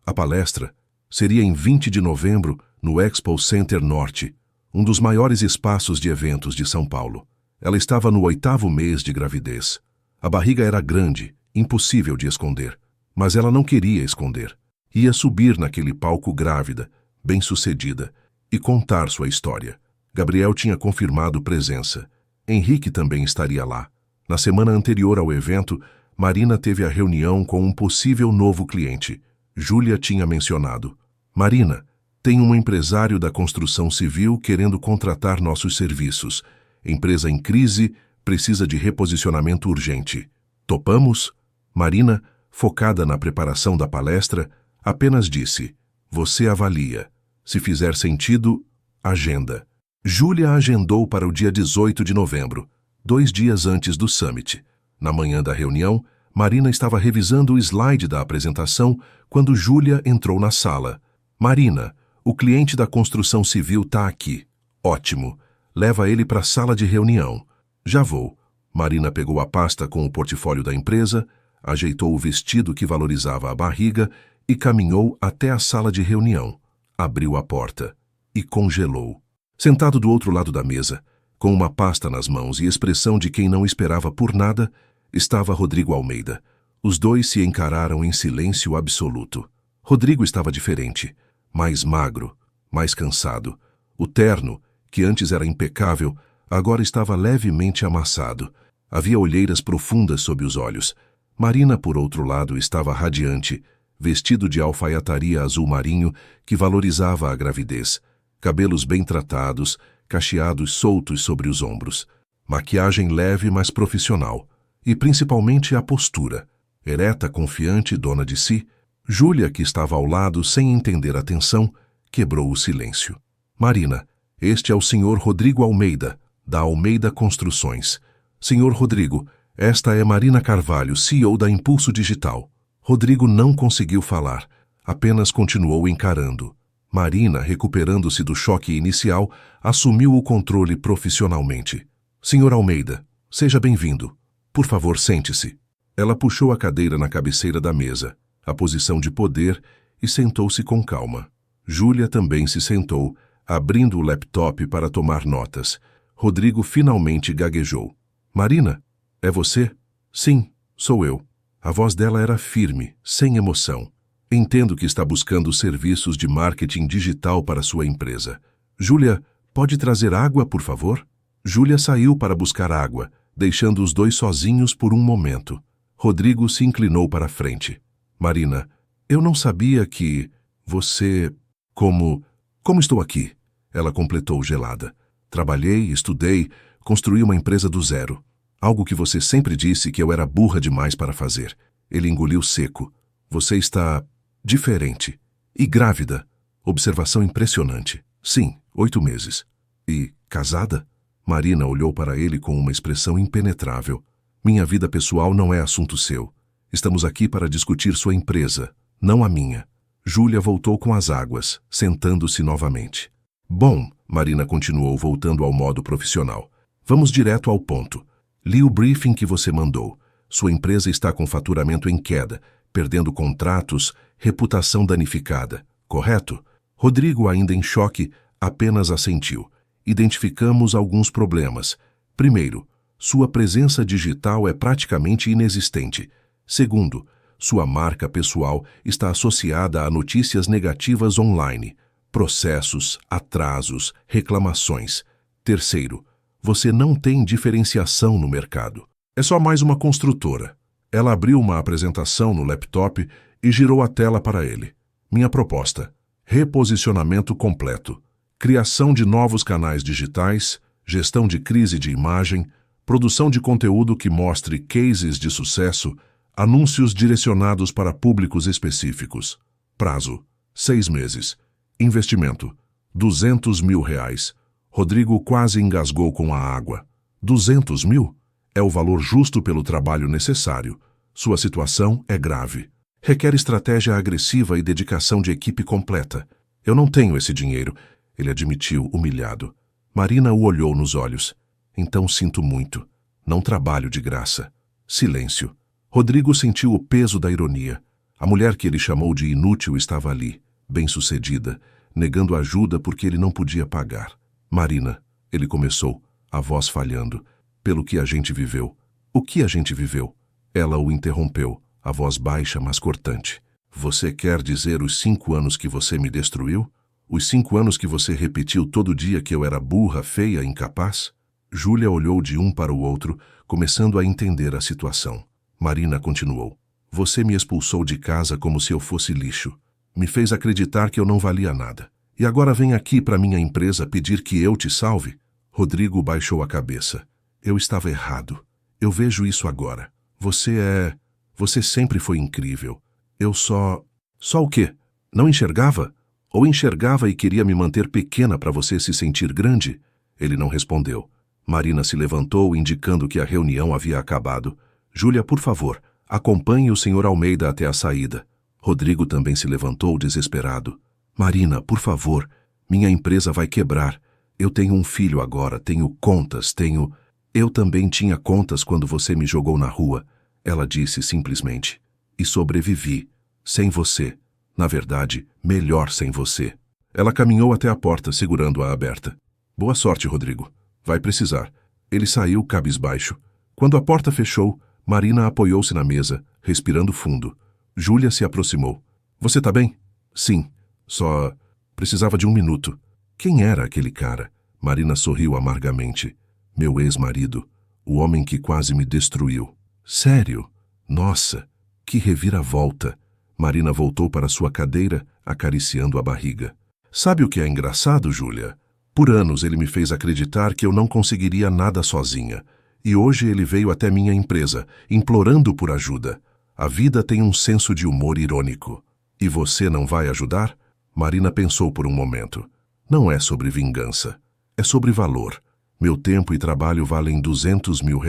A palestra seria em 20 de novembro no Expo Center Norte, um dos maiores espaços de eventos de São Paulo. Ela estava no 8º mês de gravidez. A barriga era grande, impossível de esconder, mas ela não queria esconder. Ia subir naquele palco grávida, bem-sucedida, e contar sua história. Gabriel tinha confirmado presença. Henrique também estaria lá. Na semana anterior ao evento, Marina teve a reunião com um possível novo cliente. Júlia tinha mencionado: Marina, tem um empresário da construção civil querendo contratar nossos serviços. Empresa em crise, precisa de reposicionamento urgente. Topamos? Marina, focada na preparação da palestra, apenas disse: você avalia. Se fizer sentido, agenda. Júlia agendou para o dia 18 de novembro, 2 dias antes do Summit. Na manhã da reunião, Marina estava revisando o slide da apresentação quando Júlia entrou na sala. Marina, o cliente da construção civil está aqui. Ótimo. Leva ele para a sala de reunião. Já vou. Marina pegou a pasta com o portfólio da empresa, ajeitou o vestido que valorizava a barriga e caminhou até a sala de reunião. Abriu a porta e congelou. Sentado do outro lado da mesa, com uma pasta nas mãos e expressão de quem não esperava por nada, estava Rodrigo Almeida. Os dois se encararam em silêncio absoluto. Rodrigo estava diferente, mais magro, mais cansado. O terno, que antes era impecável, agora estava levemente amassado. Havia olheiras profundas sob os olhos. Marina, por outro lado, estava radiante, vestido de alfaiataria azul marinho que valorizava a gravidez. Cabelos bem tratados, cacheados soltos sobre os ombros. Maquiagem leve, mas profissional. E principalmente a postura. Ereta, confiante, dona de si. Júlia, que estava ao lado sem entender a tensão, quebrou o silêncio. Marina, este é o senhor Rodrigo Almeida, da Almeida Construções. Senhor Rodrigo, esta é Marina Carvalho, CEO da Impulso Digital. Rodrigo não conseguiu falar, apenas continuou encarando. Marina, recuperando-se do choque inicial, assumiu o controle profissionalmente. Senhor Almeida, seja bem-vindo. Por favor, sente-se. Ela puxou a cadeira na cabeceira da mesa, a posição de poder, e sentou-se com calma. Júlia também se sentou, abrindo o laptop para tomar notas. Rodrigo finalmente gaguejou. Marina, é você? Sim, sou eu. A voz dela era firme, sem emoção. Entendo que está buscando serviços de marketing digital para sua empresa. Júlia, pode trazer água, por favor? Júlia saiu para buscar água, deixando os dois sozinhos por um momento. Rodrigo se inclinou para a frente. Marina, eu não sabia que você... Como estou aqui? Ela completou gelada. Trabalhei, estudei, construí uma empresa do zero. Algo que você sempre disse que eu era burra demais para fazer. Ele engoliu seco. Você está diferente. E grávida. Observação impressionante. Sim, 8 meses. E casada? Marina olhou para ele com uma expressão impenetrável. Minha vida pessoal não é assunto seu. Estamos aqui para discutir sua empresa, não a minha. Júlia voltou com as águas, sentando-se novamente. Bom, Marina continuou voltando ao modo profissional. Vamos direto ao ponto. Li o briefing que você mandou. Sua empresa está com faturamento em queda, perdendo contratos, reputação danificada. Correto? Rodrigo, ainda em choque, apenas assentiu. Identificamos alguns problemas. Primeiro, sua presença digital é praticamente inexistente. Segundo, sua marca pessoal está associada a notícias negativas online, processos, atrasos, reclamações. Terceiro, você não tem diferenciação no mercado. É só mais uma construtora. Ela abriu uma apresentação no laptop e girou a tela para ele. Minha proposta: reposicionamento completo, criação de novos canais digitais, gestão de crise de imagem, produção de conteúdo que mostre cases de sucesso, anúncios direcionados para públicos específicos. Prazo: 6 meses. Investimento: R$200 mil. Rodrigo quase engasgou com a água. 200 mil? É o valor justo pelo trabalho necessário. Sua situação é grave. Requer estratégia agressiva e dedicação de equipe completa. Eu não tenho esse dinheiro, ele admitiu, humilhado. Marina o olhou nos olhos. Então sinto muito. Não trabalho de graça. Silêncio. Rodrigo sentiu o peso da ironia. A mulher que ele chamou de inútil estava ali, bem-sucedida, negando ajuda porque ele não podia pagar. Marina, ele começou, a voz falhando. Pelo que a gente viveu. O que a gente viveu? Ela o interrompeu, a voz baixa, mas cortante. Você quer dizer os 5 anos que você me destruiu? Os 5 anos que você repetiu todo dia que eu era burra, feia, incapaz? Júlia olhou de um para o outro, começando a entender a situação. Marina continuou. Você me expulsou de casa como se eu fosse lixo. Me fez acreditar que eu não valia nada. E agora vem aqui para minha empresa pedir que eu te salve? Rodrigo baixou a cabeça. Eu estava errado. Eu vejo isso agora. Você sempre foi incrível. Eu só o quê? Não enxergava? Ou enxergava e queria me manter pequena para você se sentir grande? Ele não respondeu. Marina se levantou, indicando que a reunião havia acabado. Júlia, por favor, acompanhe o Sr. Almeida até a saída. Rodrigo também se levantou, desesperado. Marina, por favor, minha empresa vai quebrar. Eu tenho um filho agora, tenho contas, Eu também tinha contas quando você me jogou na rua, ela disse simplesmente. E sobrevivi. Sem você. Na verdade, melhor sem você. Ela caminhou até a porta, segurando-a aberta. Boa sorte, Rodrigo. Vai precisar. Ele saiu cabisbaixo. Quando a porta fechou, Marina apoiou-se na mesa, respirando fundo. Júlia se aproximou. Você tá bem? Sim. Só precisava de 1 minuto. Quem era aquele cara? Marina sorriu amargamente. Meu ex-marido, o homem que quase me destruiu. Sério? Nossa, que reviravolta. Marina voltou para sua cadeira, acariciando a barriga. Sabe o que é engraçado, Júlia? Por anos ele me fez acreditar que eu não conseguiria nada sozinha. E hoje ele veio até minha empresa, implorando por ajuda. A vida tem um senso de humor irônico. E você não vai ajudar? Marina pensou por um momento. Não é sobre vingança. É sobre valor. Meu tempo e trabalho valem R$200 mil.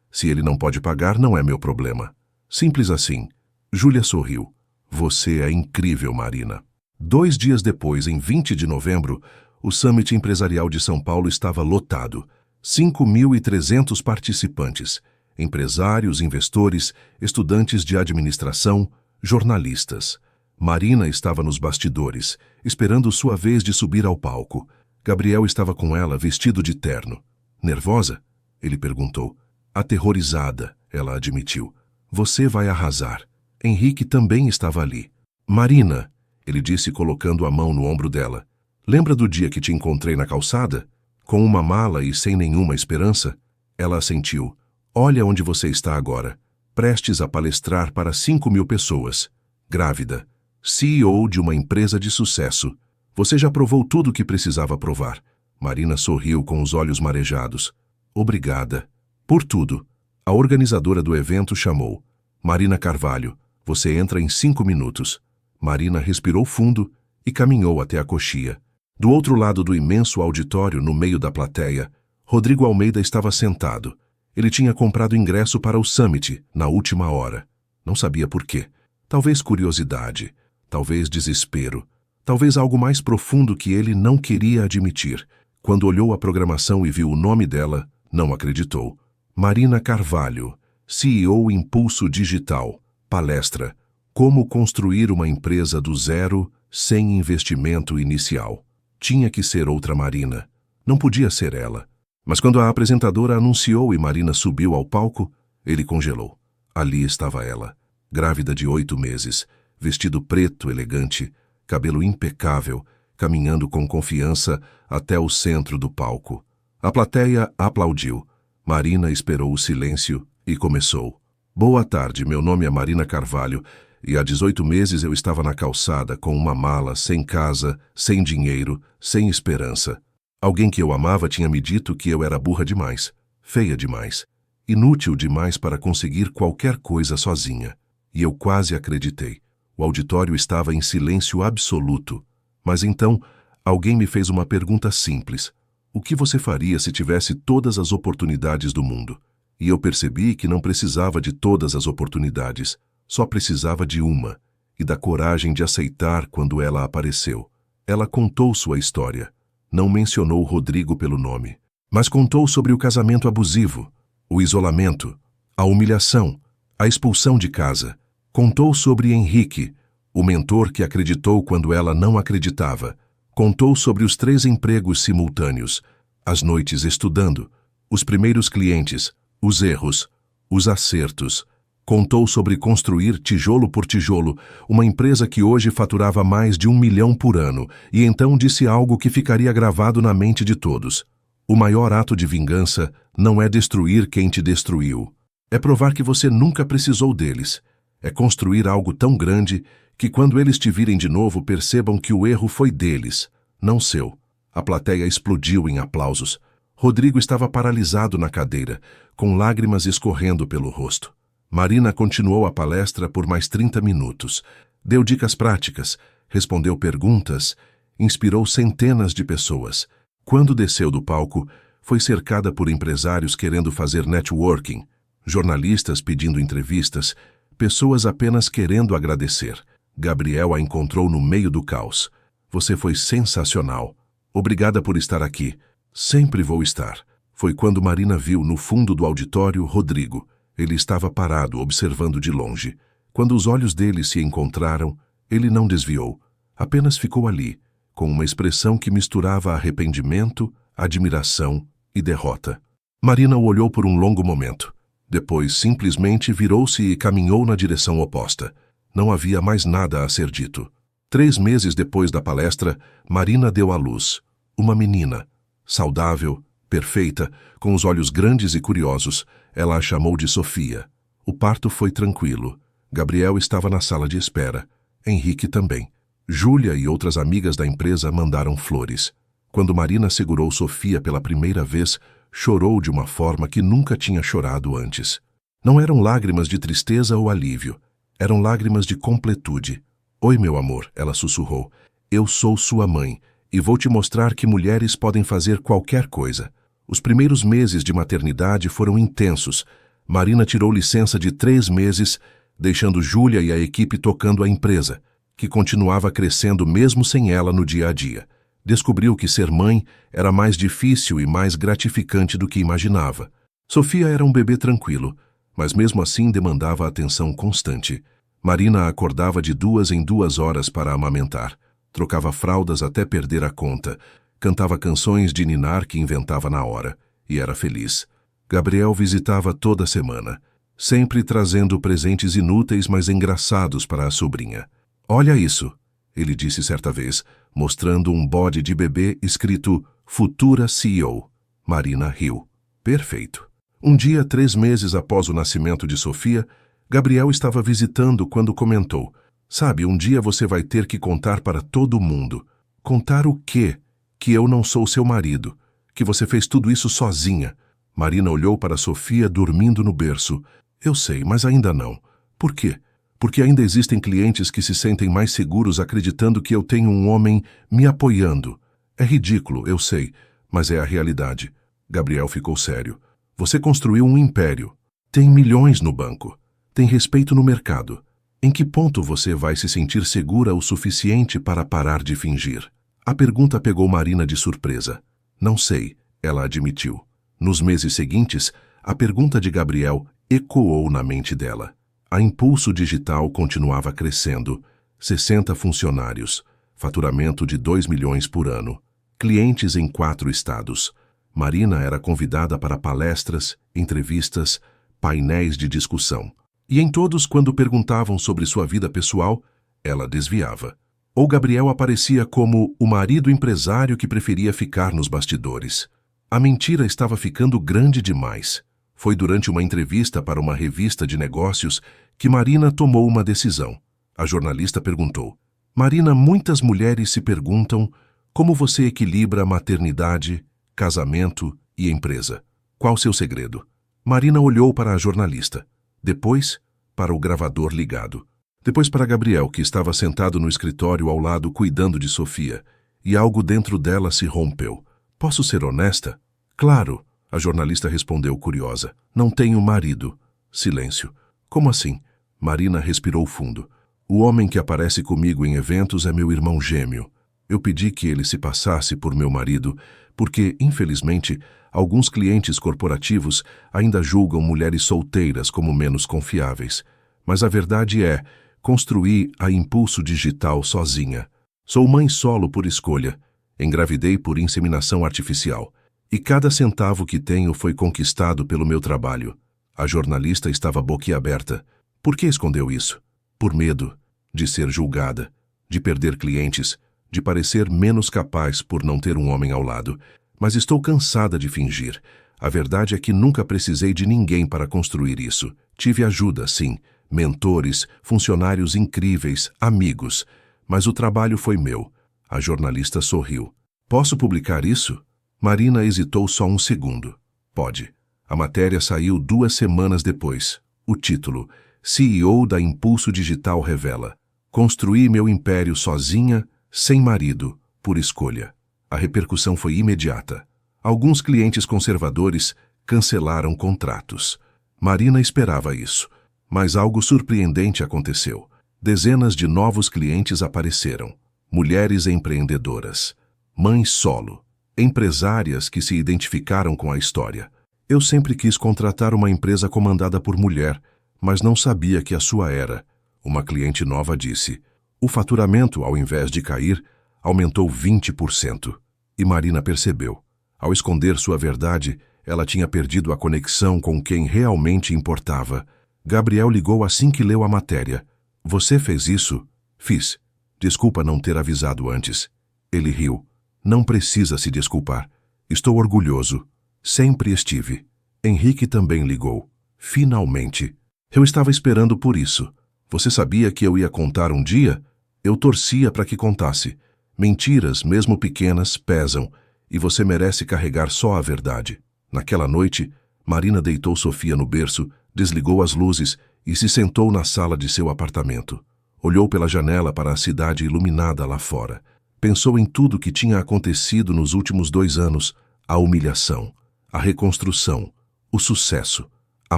Se ele não pode pagar, não é meu problema. Simples assim. Júlia sorriu. Você é incrível, Marina. 2 dias depois, em 20 de novembro, o Summit Empresarial de São Paulo estava lotado. 5.300 participantes. Empresários, investidores, estudantes de administração, jornalistas. Marina estava nos bastidores, esperando sua vez de subir ao palco. Gabriel estava com ela, vestido de terno. Nervosa? Ele perguntou. Aterrorizada, ela admitiu. Você vai arrasar. Henrique também estava ali. Marina, ele disse colocando a mão no ombro dela. Lembra do dia que te encontrei na calçada? Com uma mala e sem nenhuma esperança? Ela assentiu. Olha onde você está agora. Prestes a palestrar para 5.000 pessoas. Grávida. CEO de uma empresa de sucesso. Você já provou tudo o que precisava provar. Marina sorriu com os olhos marejados. Obrigada. Por tudo, a organizadora do evento chamou. Marina Carvalho, você entra em 5 minutos. Marina respirou fundo e caminhou até a coxia. Do outro lado do imenso auditório, no meio da plateia, Rodrigo Almeida estava sentado. Ele tinha comprado ingresso para o Summit na última hora. Não sabia por quê. Talvez curiosidade, talvez desespero, talvez algo mais profundo que ele não queria admitir. Quando olhou a programação e viu o nome dela, não acreditou. Marina Carvalho, CEO Impulso Digital, palestra Como construir uma empresa do zero sem investimento inicial. Tinha que ser outra Marina. Não podia ser ela. Mas quando a apresentadora anunciou e Marina subiu ao palco, ele congelou. Ali estava ela, grávida de 8 meses, vestido preto elegante, cabelo impecável, caminhando com confiança até o centro do palco. A plateia aplaudiu. Marina esperou o silêncio e começou. Boa tarde, meu nome é Marina Carvalho e há 18 meses eu estava na calçada com uma mala, sem casa, sem dinheiro, sem esperança. Alguém que eu amava tinha me dito que eu era burra demais, feia demais, inútil demais para conseguir qualquer coisa sozinha. E eu quase acreditei. O auditório estava em silêncio absoluto. Mas então, alguém me fez uma pergunta simples. O que você faria se tivesse todas as oportunidades do mundo? E eu percebi que não precisava de todas as oportunidades, só precisava de uma, e da coragem de aceitar quando ela apareceu. Ela contou sua história. Não mencionou Rodrigo pelo nome, mas contou sobre o casamento abusivo, o isolamento, a humilhação, a expulsão de casa. Contou sobre Henrique, o mentor que acreditou quando ela não acreditava. Contou sobre os 3 empregos simultâneos, as noites estudando, os primeiros clientes, os erros, os acertos. Contou sobre construir tijolo por tijolo uma empresa que hoje faturava mais de 1 milhão por ano e então disse algo que ficaria gravado na mente de todos. O maior ato de vingança não é destruir quem te destruiu. É provar que você nunca precisou deles. É construir algo tão grande que quando eles te virem de novo percebam que o erro foi deles, não seu. A plateia explodiu em aplausos. Rodrigo estava paralisado na cadeira, com lágrimas escorrendo pelo rosto. Marina continuou a palestra por mais 30 minutos. Deu dicas práticas, respondeu perguntas, inspirou centenas de pessoas. Quando desceu do palco, foi cercada por empresários querendo fazer networking, jornalistas pedindo entrevistas, pessoas apenas querendo agradecer. Gabriel a encontrou no meio do caos. Você foi sensacional. Obrigada por estar aqui. Sempre vou estar. Foi quando Marina viu no fundo do auditório Rodrigo. Ele estava parado, observando de longe. Quando os olhos dele se encontraram, ele não desviou. Apenas ficou ali, com uma expressão que misturava arrependimento, admiração e derrota. Marina o olhou por um longo momento. Depois, simplesmente virou-se e caminhou na direção oposta. Não havia mais nada a ser dito. 3 meses depois da palestra, Marina deu à luz. Uma menina, saudável, perfeita, com os olhos grandes e curiosos. Ela a chamou de Sofia. O parto foi tranquilo. Gabriel estava na sala de espera. Henrique também. Júlia e outras amigas da empresa mandaram flores. Quando Marina segurou Sofia pela primeira vez, chorou de uma forma que nunca tinha chorado antes. Não eram lágrimas de tristeza ou alívio. Eram lágrimas de completude. Oi, meu amor, ela sussurrou. Eu sou sua mãe e vou te mostrar que mulheres podem fazer qualquer coisa. Os primeiros meses de maternidade foram intensos. Marina tirou licença de 3 meses, deixando Júlia e a equipe tocando a empresa, que continuava crescendo mesmo sem ela no dia a dia. Descobriu que ser mãe era mais difícil e mais gratificante do que imaginava. Sofia era um bebê tranquilo, mas mesmo assim demandava atenção constante. Marina acordava de 2 em 2 horas para amamentar. Trocava fraldas até perder a conta. Cantava canções de ninar que inventava na hora, e era feliz. Gabriel visitava toda semana, sempre trazendo presentes inúteis, mas engraçados para a sobrinha. Olha isso, ele disse certa vez, mostrando um bode de bebê escrito Futura CEO. Marina riu. Perfeito. Um dia, 3 meses após o nascimento de Sofia, Gabriel estava visitando quando comentou: sabe, um dia você vai ter que contar para todo mundo. Contar o quê? Que eu não sou seu marido, que você fez tudo isso sozinha. Marina olhou para Sofia dormindo no berço. Eu sei, mas ainda não. Por quê? Porque ainda existem clientes que se sentem mais seguros acreditando que eu tenho um homem me apoiando. É ridículo, eu sei, mas é a realidade. Gabriel ficou sério. Você construiu um império. Tem milhões no banco. Tem respeito no mercado. Em que ponto você vai se sentir segura o suficiente para parar de fingir? A pergunta pegou Marina de surpresa. Não sei, ela admitiu. Nos meses seguintes, a pergunta de Gabriel ecoou na mente dela. A Impulso Digital continuava crescendo. 60 funcionários. Faturamento de 2 milhões por ano. Clientes em 4 estados. Marina era convidada para palestras, entrevistas, painéis de discussão. E em todos, quando perguntavam sobre sua vida pessoal, ela desviava. Ou Gabriel aparecia como o marido empresário que preferia ficar nos bastidores. A mentira estava ficando grande demais. Foi durante uma entrevista para uma revista de negócios que Marina tomou uma decisão. A jornalista perguntou: Marina, muitas mulheres se perguntam como você equilibra maternidade, casamento e empresa. Qual seu segredo? Marina olhou para a jornalista. Depois, para o gravador ligado. Depois para Gabriel, que estava sentado no escritório ao lado cuidando de Sofia. E algo dentro dela se rompeu. Posso ser honesta? Claro, a jornalista respondeu curiosa. Não tenho marido. Silêncio. Como assim? Marina respirou fundo. O homem que aparece comigo em eventos é meu irmão gêmeo. Eu pedi que ele se passasse por meu marido, porque, infelizmente, alguns clientes corporativos ainda julgam mulheres solteiras como menos confiáveis. Mas a verdade é, construí a Impulso Digital sozinha. Sou mãe solo por escolha. Engravidei por inseminação artificial. E cada centavo que tenho foi conquistado pelo meu trabalho. A jornalista estava boquiaberta. Por que escondeu isso? Por medo de ser julgada, de perder clientes, de parecer menos capaz por não ter um homem ao lado. Mas estou cansada de fingir. A verdade é que nunca precisei de ninguém para construir isso. Tive ajuda, sim. Mentores, funcionários incríveis, amigos. Mas o trabalho foi meu. A jornalista sorriu. Posso publicar isso? Marina hesitou só um segundo. Pode. A matéria saiu 2 semanas depois. O título: CEO da Impulso Digital revela: Construí meu império sozinha, sem marido, por escolha. A repercussão foi imediata. Alguns clientes conservadores cancelaram contratos. Marina esperava isso. Mas algo surpreendente aconteceu. Dezenas de novos clientes apareceram. Mulheres empreendedoras. Mães solo. Empresárias que se identificaram com a história. Eu sempre quis contratar uma empresa comandada por mulher, mas não sabia que a sua era. Uma cliente nova disse. O faturamento, ao invés de cair, aumentou 20%. E Marina percebeu. Ao esconder sua verdade, ela tinha perdido a conexão com quem realmente importava. Gabriel ligou assim que leu a matéria. Você fez isso? Fiz. Desculpa não ter avisado antes. Ele riu. Não precisa se desculpar. Estou orgulhoso. Sempre estive. Henrique também ligou. Finalmente. Eu estava esperando por isso. Você sabia que eu ia contar um dia? Eu torcia para que contasse. Mentiras, mesmo pequenas, pesam, e você merece carregar só a verdade. Naquela noite, Marina deitou Sofia no berço, desligou as luzes e se sentou na sala de seu apartamento. Olhou pela janela para a cidade iluminada lá fora. Pensou em tudo que tinha acontecido nos últimos 2 anos, a humilhação, a reconstrução, o sucesso, a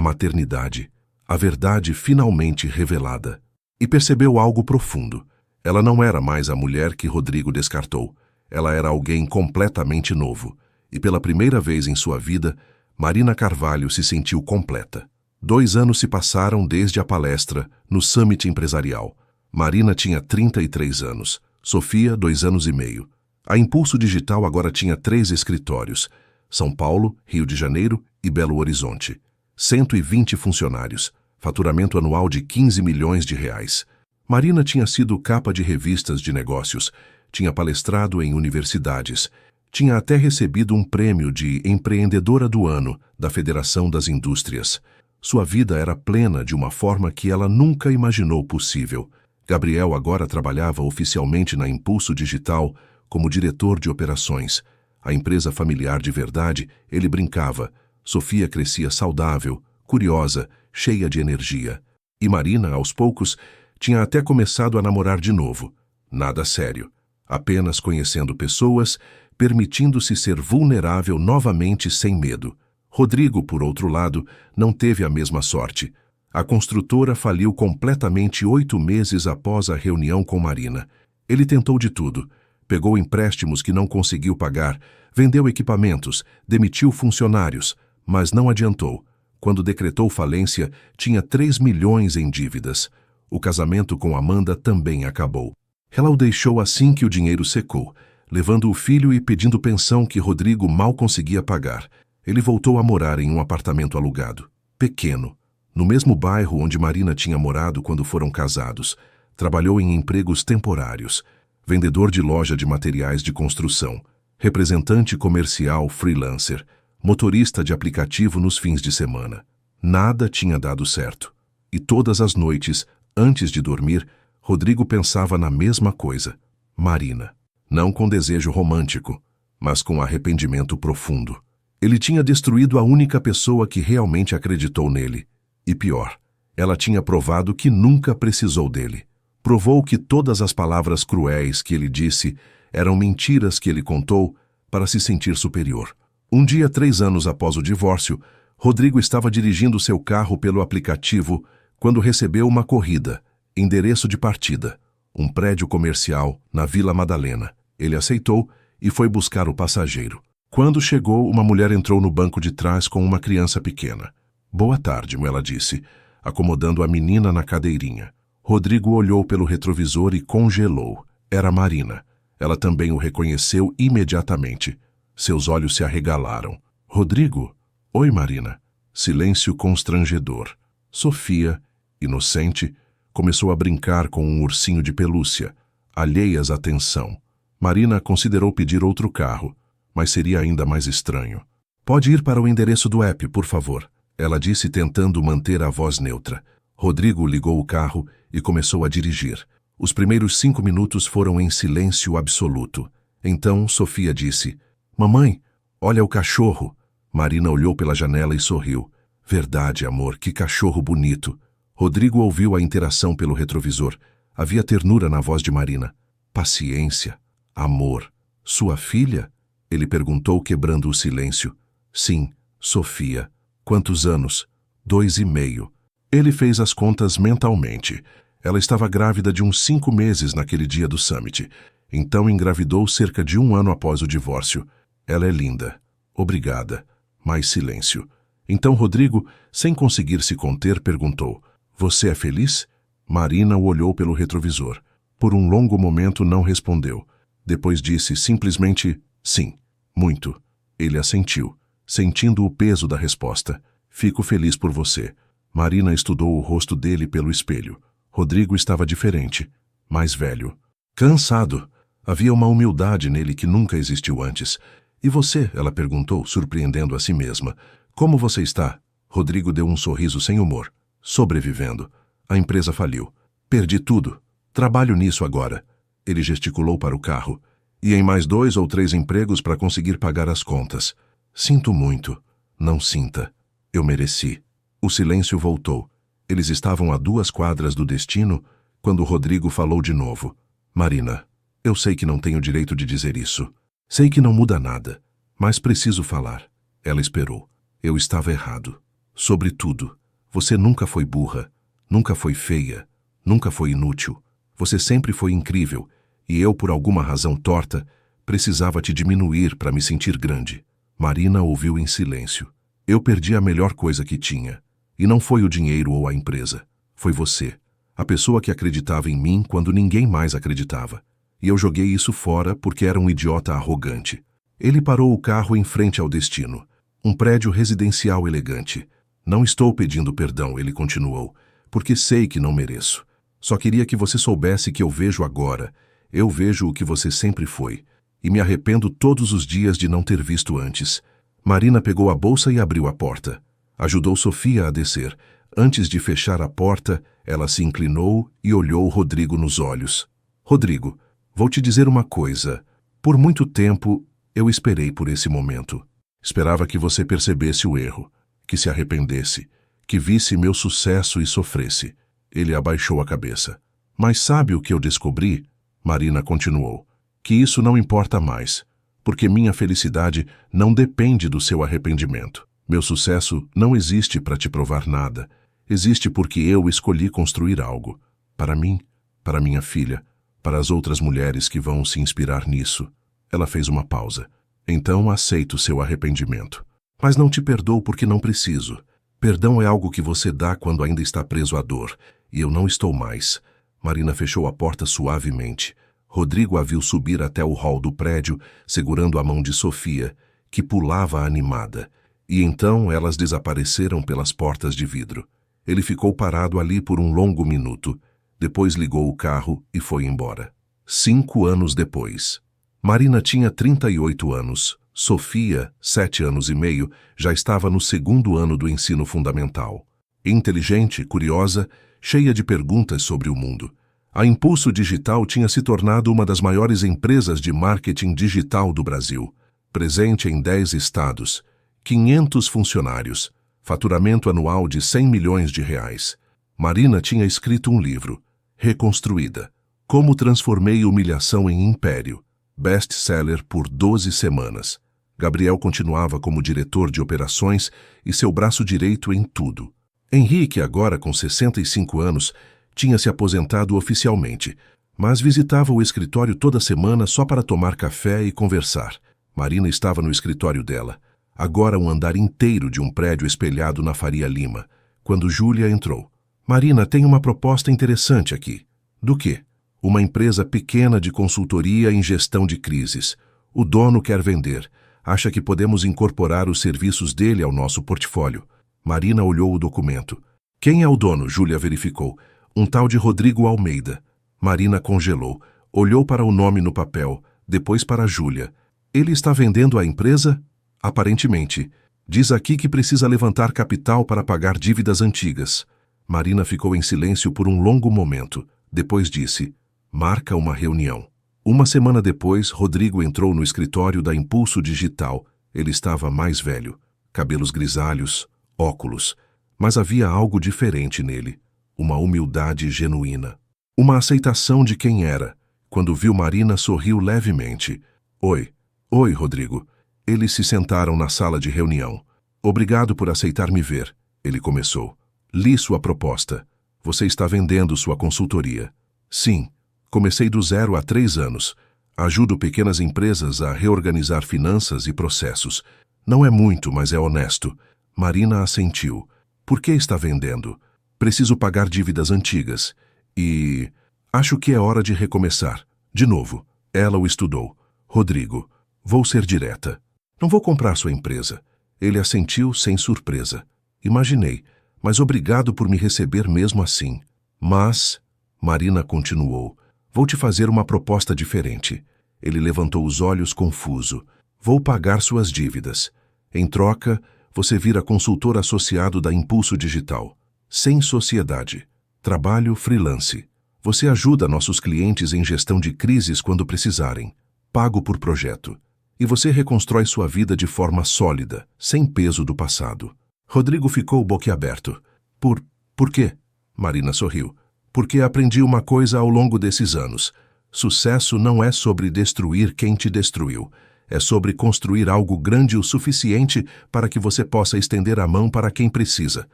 maternidade, a verdade finalmente revelada. E percebeu algo profundo. Ela não era mais a mulher que Rodrigo descartou. Ela era alguém completamente novo. E pela primeira vez em sua vida, Marina Carvalho se sentiu completa. 2 anos se passaram desde a palestra no Summit Empresarial. Marina tinha 33 anos. Sofia, 2 anos e meio. A Impulso Digital agora tinha 3 escritórios. São Paulo, Rio de Janeiro e Belo Horizonte. 120 funcionários. Faturamento anual de 15 milhões de reais. Marina tinha sido capa de revistas de negócios. Tinha palestrado em universidades. Tinha até recebido um prêmio de Empreendedora do Ano da Federação das Indústrias. Sua vida era plena de uma forma que ela nunca imaginou possível. Gabriel agora trabalhava oficialmente na Impulso Digital como diretor de operações. A empresa familiar de verdade, ele brincava. Sofia crescia saudável, curiosa, cheia de energia. E Marina, aos poucos, tinha até começado a namorar de novo. Nada sério. Apenas conhecendo pessoas, permitindo-se ser vulnerável novamente sem medo. Rodrigo, por outro lado, não teve a mesma sorte. A construtora faliu completamente 8 meses após a reunião com Marina. Ele tentou de tudo. Pegou empréstimos que não conseguiu pagar, vendeu equipamentos, demitiu funcionários, mas não adiantou. Quando decretou falência, tinha 3 milhões em dívidas. O casamento com Amanda também acabou. Ela o deixou assim que o dinheiro secou, levando o filho e pedindo pensão que Rodrigo mal conseguia pagar. Ele voltou a morar em um apartamento alugado, pequeno, no mesmo bairro onde Marina tinha morado quando foram casados. Trabalhou em empregos temporários, vendedor de loja de materiais de construção, representante comercial freelancer, motorista de aplicativo nos fins de semana. Nada tinha dado certo. E todas as noites, antes de dormir, Rodrigo pensava na mesma coisa: Marina. Não com desejo romântico, mas com arrependimento profundo. Ele tinha destruído a única pessoa que realmente acreditou nele. E pior, ela tinha provado que nunca precisou dele. Provou que todas as palavras cruéis que ele disse eram mentiras que ele contou para se sentir superior. Um dia, 3 anos após o divórcio, Rodrigo estava dirigindo seu carro pelo aplicativo quando recebeu uma corrida, endereço de partida, um prédio comercial na Vila Madalena. Ele aceitou e foi buscar o passageiro. Quando chegou, uma mulher entrou no banco de trás com uma criança pequena. "Boa tarde", ela disse, acomodando a menina na cadeirinha. Rodrigo olhou pelo retrovisor e congelou. Era Marina. Ela também o reconheceu imediatamente. Seus olhos se arregalaram. "Rodrigo?" "Oi, Marina." Silêncio constrangedor. Sofia, inocente, começou a brincar com um ursinho de pelúcia, alheias à tensão. Marina considerou pedir outro carro, mas seria ainda mais estranho. "Pode ir para o endereço do app, por favor", ela disse, tentando manter a voz neutra. Rodrigo ligou o carro e começou a dirigir. Os primeiros 5 minutos foram em silêncio absoluto. Então Sofia disse: "Mamãe, olha o cachorro." Marina olhou pela janela e sorriu. "Verdade, amor, que cachorro bonito." Rodrigo ouviu a interação pelo retrovisor. Havia ternura na voz de Marina. "Paciência, amor. Sua filha?" Ele perguntou, quebrando o silêncio. "Sim, Sofia." "Quantos anos?" 2,5. Ele fez as contas mentalmente. Ela estava grávida de uns 5 meses naquele dia do summit. Então engravidou cerca de 1 ano após o divórcio. "Ela é linda." "Obrigada." Mais silêncio. Então Rodrigo, sem conseguir se conter, perguntou: "Você é feliz?" Marina o olhou pelo retrovisor. Por um longo momento não respondeu. Depois disse simplesmente: "Sim, muito." Ele assentiu, sentindo o peso da resposta. "Fico feliz por você." Marina estudou o rosto dele pelo espelho. Rodrigo estava diferente, mais velho. Cansado. Havia uma humildade nele que nunca existiu antes. "E você?" ela perguntou, surpreendendo a si mesma. "Como você está?" Rodrigo deu um sorriso sem humor. "Sobrevivendo. A empresa faliu. Perdi tudo. Trabalho nisso agora." Ele gesticulou para o carro. "E em mais 2 ou 3 empregos para conseguir pagar as contas." "Sinto muito." "Não sinta. Eu mereci." O silêncio voltou. Eles estavam a 2 quadras do destino quando Rodrigo falou de novo. "Marina, eu sei que não tenho direito de dizer isso. Sei que não muda nada, mas preciso falar." Ela esperou. "Eu estava errado. Sobre tudo. Você nunca foi burra, nunca foi feia, nunca foi inútil. Você sempre foi incrível, e eu, por alguma razão torta, precisava te diminuir para me sentir grande." Marina ouviu em silêncio. "Eu perdi a melhor coisa que tinha. E não foi o dinheiro ou a empresa. Foi você. A pessoa que acreditava em mim quando ninguém mais acreditava. E eu joguei isso fora porque era um idiota arrogante." Ele parou o carro em frente ao destino. Um prédio residencial elegante. "Não estou pedindo perdão", ele continuou, "porque sei que não mereço. Só queria que você soubesse que eu vejo agora. Eu vejo o que você sempre foi. E me arrependo todos os dias de não ter visto antes." Marina pegou a bolsa e abriu a porta. Ajudou Sofia a descer. Antes de fechar a porta, ela se inclinou e olhou Rodrigo nos olhos. "Rodrigo, vou te dizer uma coisa. Por muito tempo, eu esperei por esse momento. Esperava que você percebesse o erro, que se arrependesse, que visse meu sucesso e sofresse. Ele abaixou a cabeça. Mas sabe o que eu descobri? Marina continuou. Que isso não importa mais, porque minha felicidade não depende do seu arrependimento. Meu sucesso não existe para te provar nada. Existe porque eu escolhi construir algo. Para mim, para minha filha, para as outras mulheres que vão se inspirar nisso. Ela fez uma pausa. Então aceito seu arrependimento. Mas não te perdoo porque não preciso. Perdão é algo que você dá quando ainda está preso à dor. E eu não estou mais. Marina fechou a porta suavemente. Rodrigo a viu subir até o hall do prédio, segurando a mão de Sofia, que pulava animada. E então elas desapareceram pelas portas de vidro. Ele ficou parado ali por um longo minuto. Depois ligou o carro e foi embora. 5 anos depois. Marina tinha 38 anos. Sofia, 7 anos e meio, já estava no 2º ano do ensino fundamental. Inteligente, curiosa, cheia de perguntas sobre o mundo. A Impulso Digital tinha se tornado uma das maiores empresas de marketing digital do Brasil. Presente em 10 estados, 500 funcionários, faturamento anual de 100 milhões de reais. Marina tinha escrito um livro, Reconstruída. Como transformei humilhação em império. Best-seller por 12 semanas. Gabriel continuava como diretor de operações e seu braço direito em tudo. Henrique, agora com 65 anos, tinha se aposentado oficialmente, mas visitava o escritório toda semana só para tomar café e conversar. Marina estava no escritório dela, agora um andar inteiro de um prédio espelhado na Faria Lima, quando Júlia entrou. Marina, tem uma proposta interessante aqui. Do quê? Uma empresa pequena de consultoria em gestão de crises. O dono quer vender. Acha que podemos incorporar os serviços dele ao nosso portfólio. Marina olhou o documento. Quem é o dono? Júlia verificou. Um tal de Rodrigo Almeida. Marina congelou. Olhou para o nome no papel, depois para Júlia. Ele está vendendo a empresa? Aparentemente. Diz aqui que precisa levantar capital para pagar dívidas antigas. Marina ficou em silêncio por um longo momento. Depois disse, marca uma reunião. Uma semana depois, Rodrigo entrou no escritório da Impulso Digital. Ele estava mais velho. Cabelos grisalhos, óculos. Mas havia algo diferente nele. Uma humildade genuína. Uma aceitação de quem era. Quando viu Marina, sorriu levemente. Oi. Oi, Rodrigo. Eles se sentaram na sala de reunião. Obrigado por aceitar me ver. Ele começou. Li sua proposta. Você está vendendo sua consultoria. Sim. Comecei do zero há 3 anos. Ajudo pequenas empresas a reorganizar finanças e processos. Não é muito, mas é honesto. Marina assentiu. Por que está vendendo? Preciso pagar dívidas antigas. E acho que é hora de recomeçar. De novo. Ela o estudou. Rodrigo, vou ser direta. Não vou comprar sua empresa. Ele assentiu sem surpresa. Imaginei, mas obrigado por me receber mesmo assim. Mas, Marina continuou, vou te fazer uma proposta diferente. Ele levantou os olhos confuso. Vou pagar suas dívidas. Em troca, você vira consultor associado da Impulso Digital. Sem sociedade. Trabalho freelance. Você ajuda nossos clientes em gestão de crises quando precisarem. Pago por projeto. E você reconstrói sua vida de forma sólida, sem peso do passado. Rodrigo ficou boquiaberto. Por quê? Marina sorriu. Porque aprendi uma coisa ao longo desses anos. Sucesso não é sobre destruir quem te destruiu. É sobre construir algo grande o suficiente para que você possa estender a mão para quem precisa.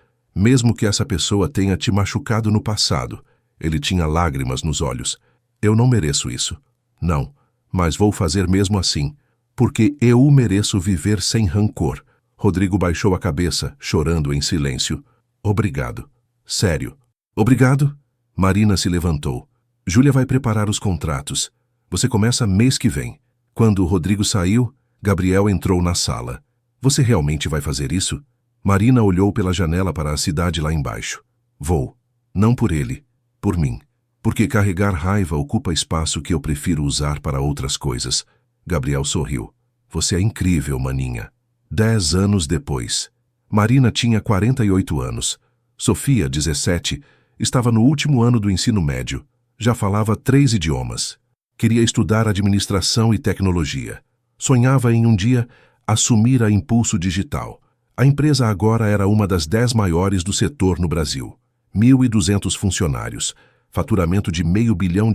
Mesmo que essa pessoa tenha te machucado no passado. Ele tinha lágrimas nos olhos. Eu não mereço isso. Não, mas vou fazer mesmo assim. Porque eu mereço viver sem rancor. Rodrigo baixou a cabeça, chorando em silêncio. Obrigado. Sério. Obrigado? Marina se levantou. Júlia vai preparar os contratos. Você começa mês que vem. Quando o Rodrigo saiu, Gabriel entrou na sala. Você realmente vai fazer isso? Marina olhou pela janela para a cidade lá embaixo. Vou. Não por ele. Por mim. Porque carregar raiva ocupa espaço que eu prefiro usar para outras coisas. Gabriel sorriu. Você é incrível, maninha. 10 anos depois. Marina tinha 48 anos. Sofia, 17, estava no último ano do ensino médio. Já falava 3 idiomas. Queria estudar administração e tecnologia. Sonhava em um dia Assumir a Impulso Digital. A empresa agora era uma das 10 maiores do setor no Brasil. 1.200 funcionários, faturamento de R$500 milhão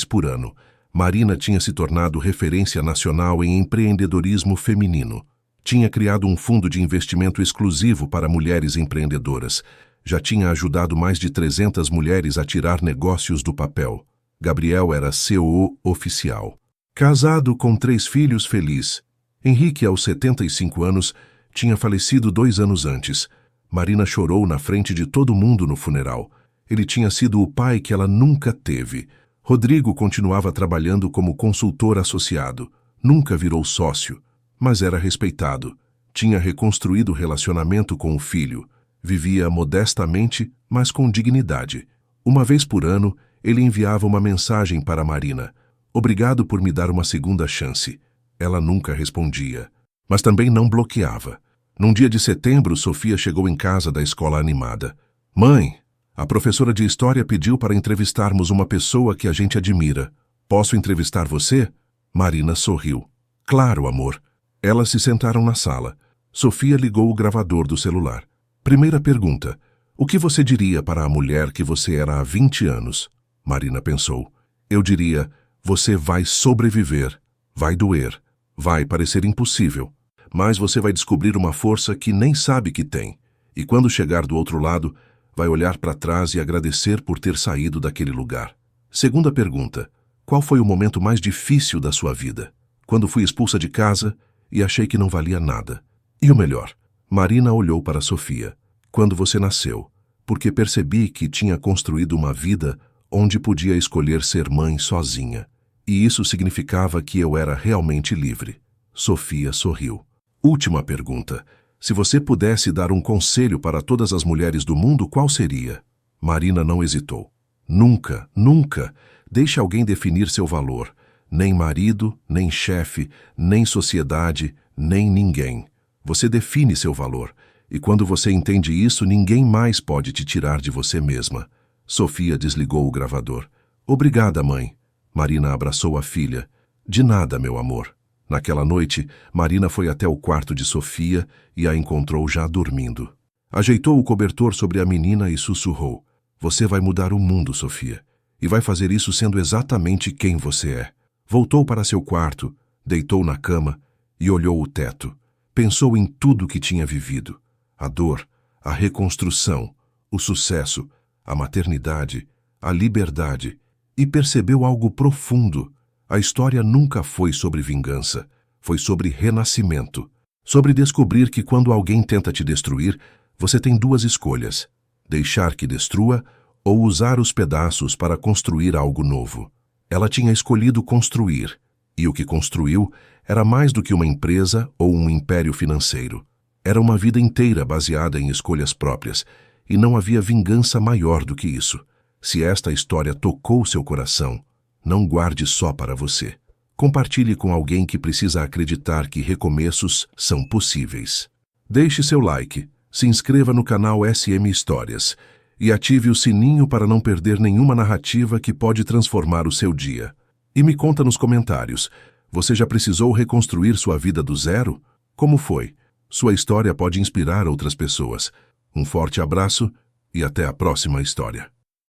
por ano. Marina tinha se tornado referência nacional em empreendedorismo feminino. Tinha criado um fundo de investimento exclusivo para mulheres empreendedoras. Já tinha ajudado mais de 300 mulheres a tirar negócios do papel. Gabriel era CEO oficial. Casado com 3 filhos, feliz. Henrique, aos 75 anos, tinha falecido 2 anos antes. Marina chorou na frente de todo mundo no funeral. Ele tinha sido o pai que ela nunca teve. Rodrigo continuava trabalhando como consultor associado. Nunca virou sócio, mas era respeitado. Tinha reconstruído o relacionamento com o filho. Vivia modestamente, mas com dignidade. Uma vez por ano, ele enviava uma mensagem para Marina. Obrigado por me dar uma segunda chance. Ela nunca respondia, mas também não bloqueava. Num dia de setembro, Sofia chegou em casa da escola animada. Mãe, a professora de história pediu para entrevistarmos uma pessoa que a gente admira. Posso entrevistar você? Marina sorriu. Claro, amor. Elas se sentaram na sala. Sofia ligou o gravador do celular. Primeira pergunta. O que você diria para a mulher que você era há 20 anos? Marina pensou. Eu diria, você vai sobreviver. Vai doer. Vai parecer impossível. Mas você vai descobrir uma força que nem sabe que tem. E quando chegar do outro lado, vai olhar para trás e agradecer por ter saído daquele lugar. Segunda pergunta. Qual foi o momento mais difícil da sua vida? Quando fui expulsa de casa e achei que não valia nada. E o melhor? Marina olhou para Sofia. Quando você nasceu, porque percebi que tinha construído uma vida onde podia escolher ser mãe sozinha. E isso significava que eu era realmente livre. Sofia sorriu. Última pergunta. Se você pudesse dar um conselho para todas as mulheres do mundo, qual seria? Marina não hesitou. Nunca, nunca deixe alguém definir seu valor. Nem marido, nem chefe, nem sociedade, nem ninguém. Você define seu valor. E quando você entende isso, ninguém mais pode te tirar de você mesma. Sofia desligou o gravador. Obrigada, mãe. Marina abraçou a filha. De nada, meu amor. Naquela noite, Marina foi até o quarto de Sofia e a encontrou já dormindo. Ajeitou o cobertor sobre a menina e sussurrou. Você vai mudar o mundo, Sofia. E vai fazer isso sendo exatamente quem você é. Voltou para seu quarto, deitou na cama e olhou o teto. Pensou em tudo que tinha vivido. A dor, a reconstrução, o sucesso, a maternidade, a liberdade. E percebeu algo profundo. A história nunca foi sobre vingança. Foi sobre renascimento. Sobre descobrir que quando alguém tenta te destruir, você tem 2 escolhas. Deixar que destrua ou usar os pedaços para construir algo novo. Ela tinha escolhido construir. E o que construiu era mais do que uma empresa ou um império financeiro. Era uma vida inteira baseada em escolhas próprias. E não havia vingança maior do que isso. Se esta história tocou seu coração, não guarde só para você. Compartilhe com alguém que precisa acreditar que recomeços são possíveis. Deixe seu like, se inscreva no canal SM Histórias e ative o sininho para não perder nenhuma narrativa que pode transformar o seu dia. E me conta nos comentários, você já precisou reconstruir sua vida do zero? Como foi? Sua história pode inspirar outras pessoas. Um forte abraço e até a próxima história.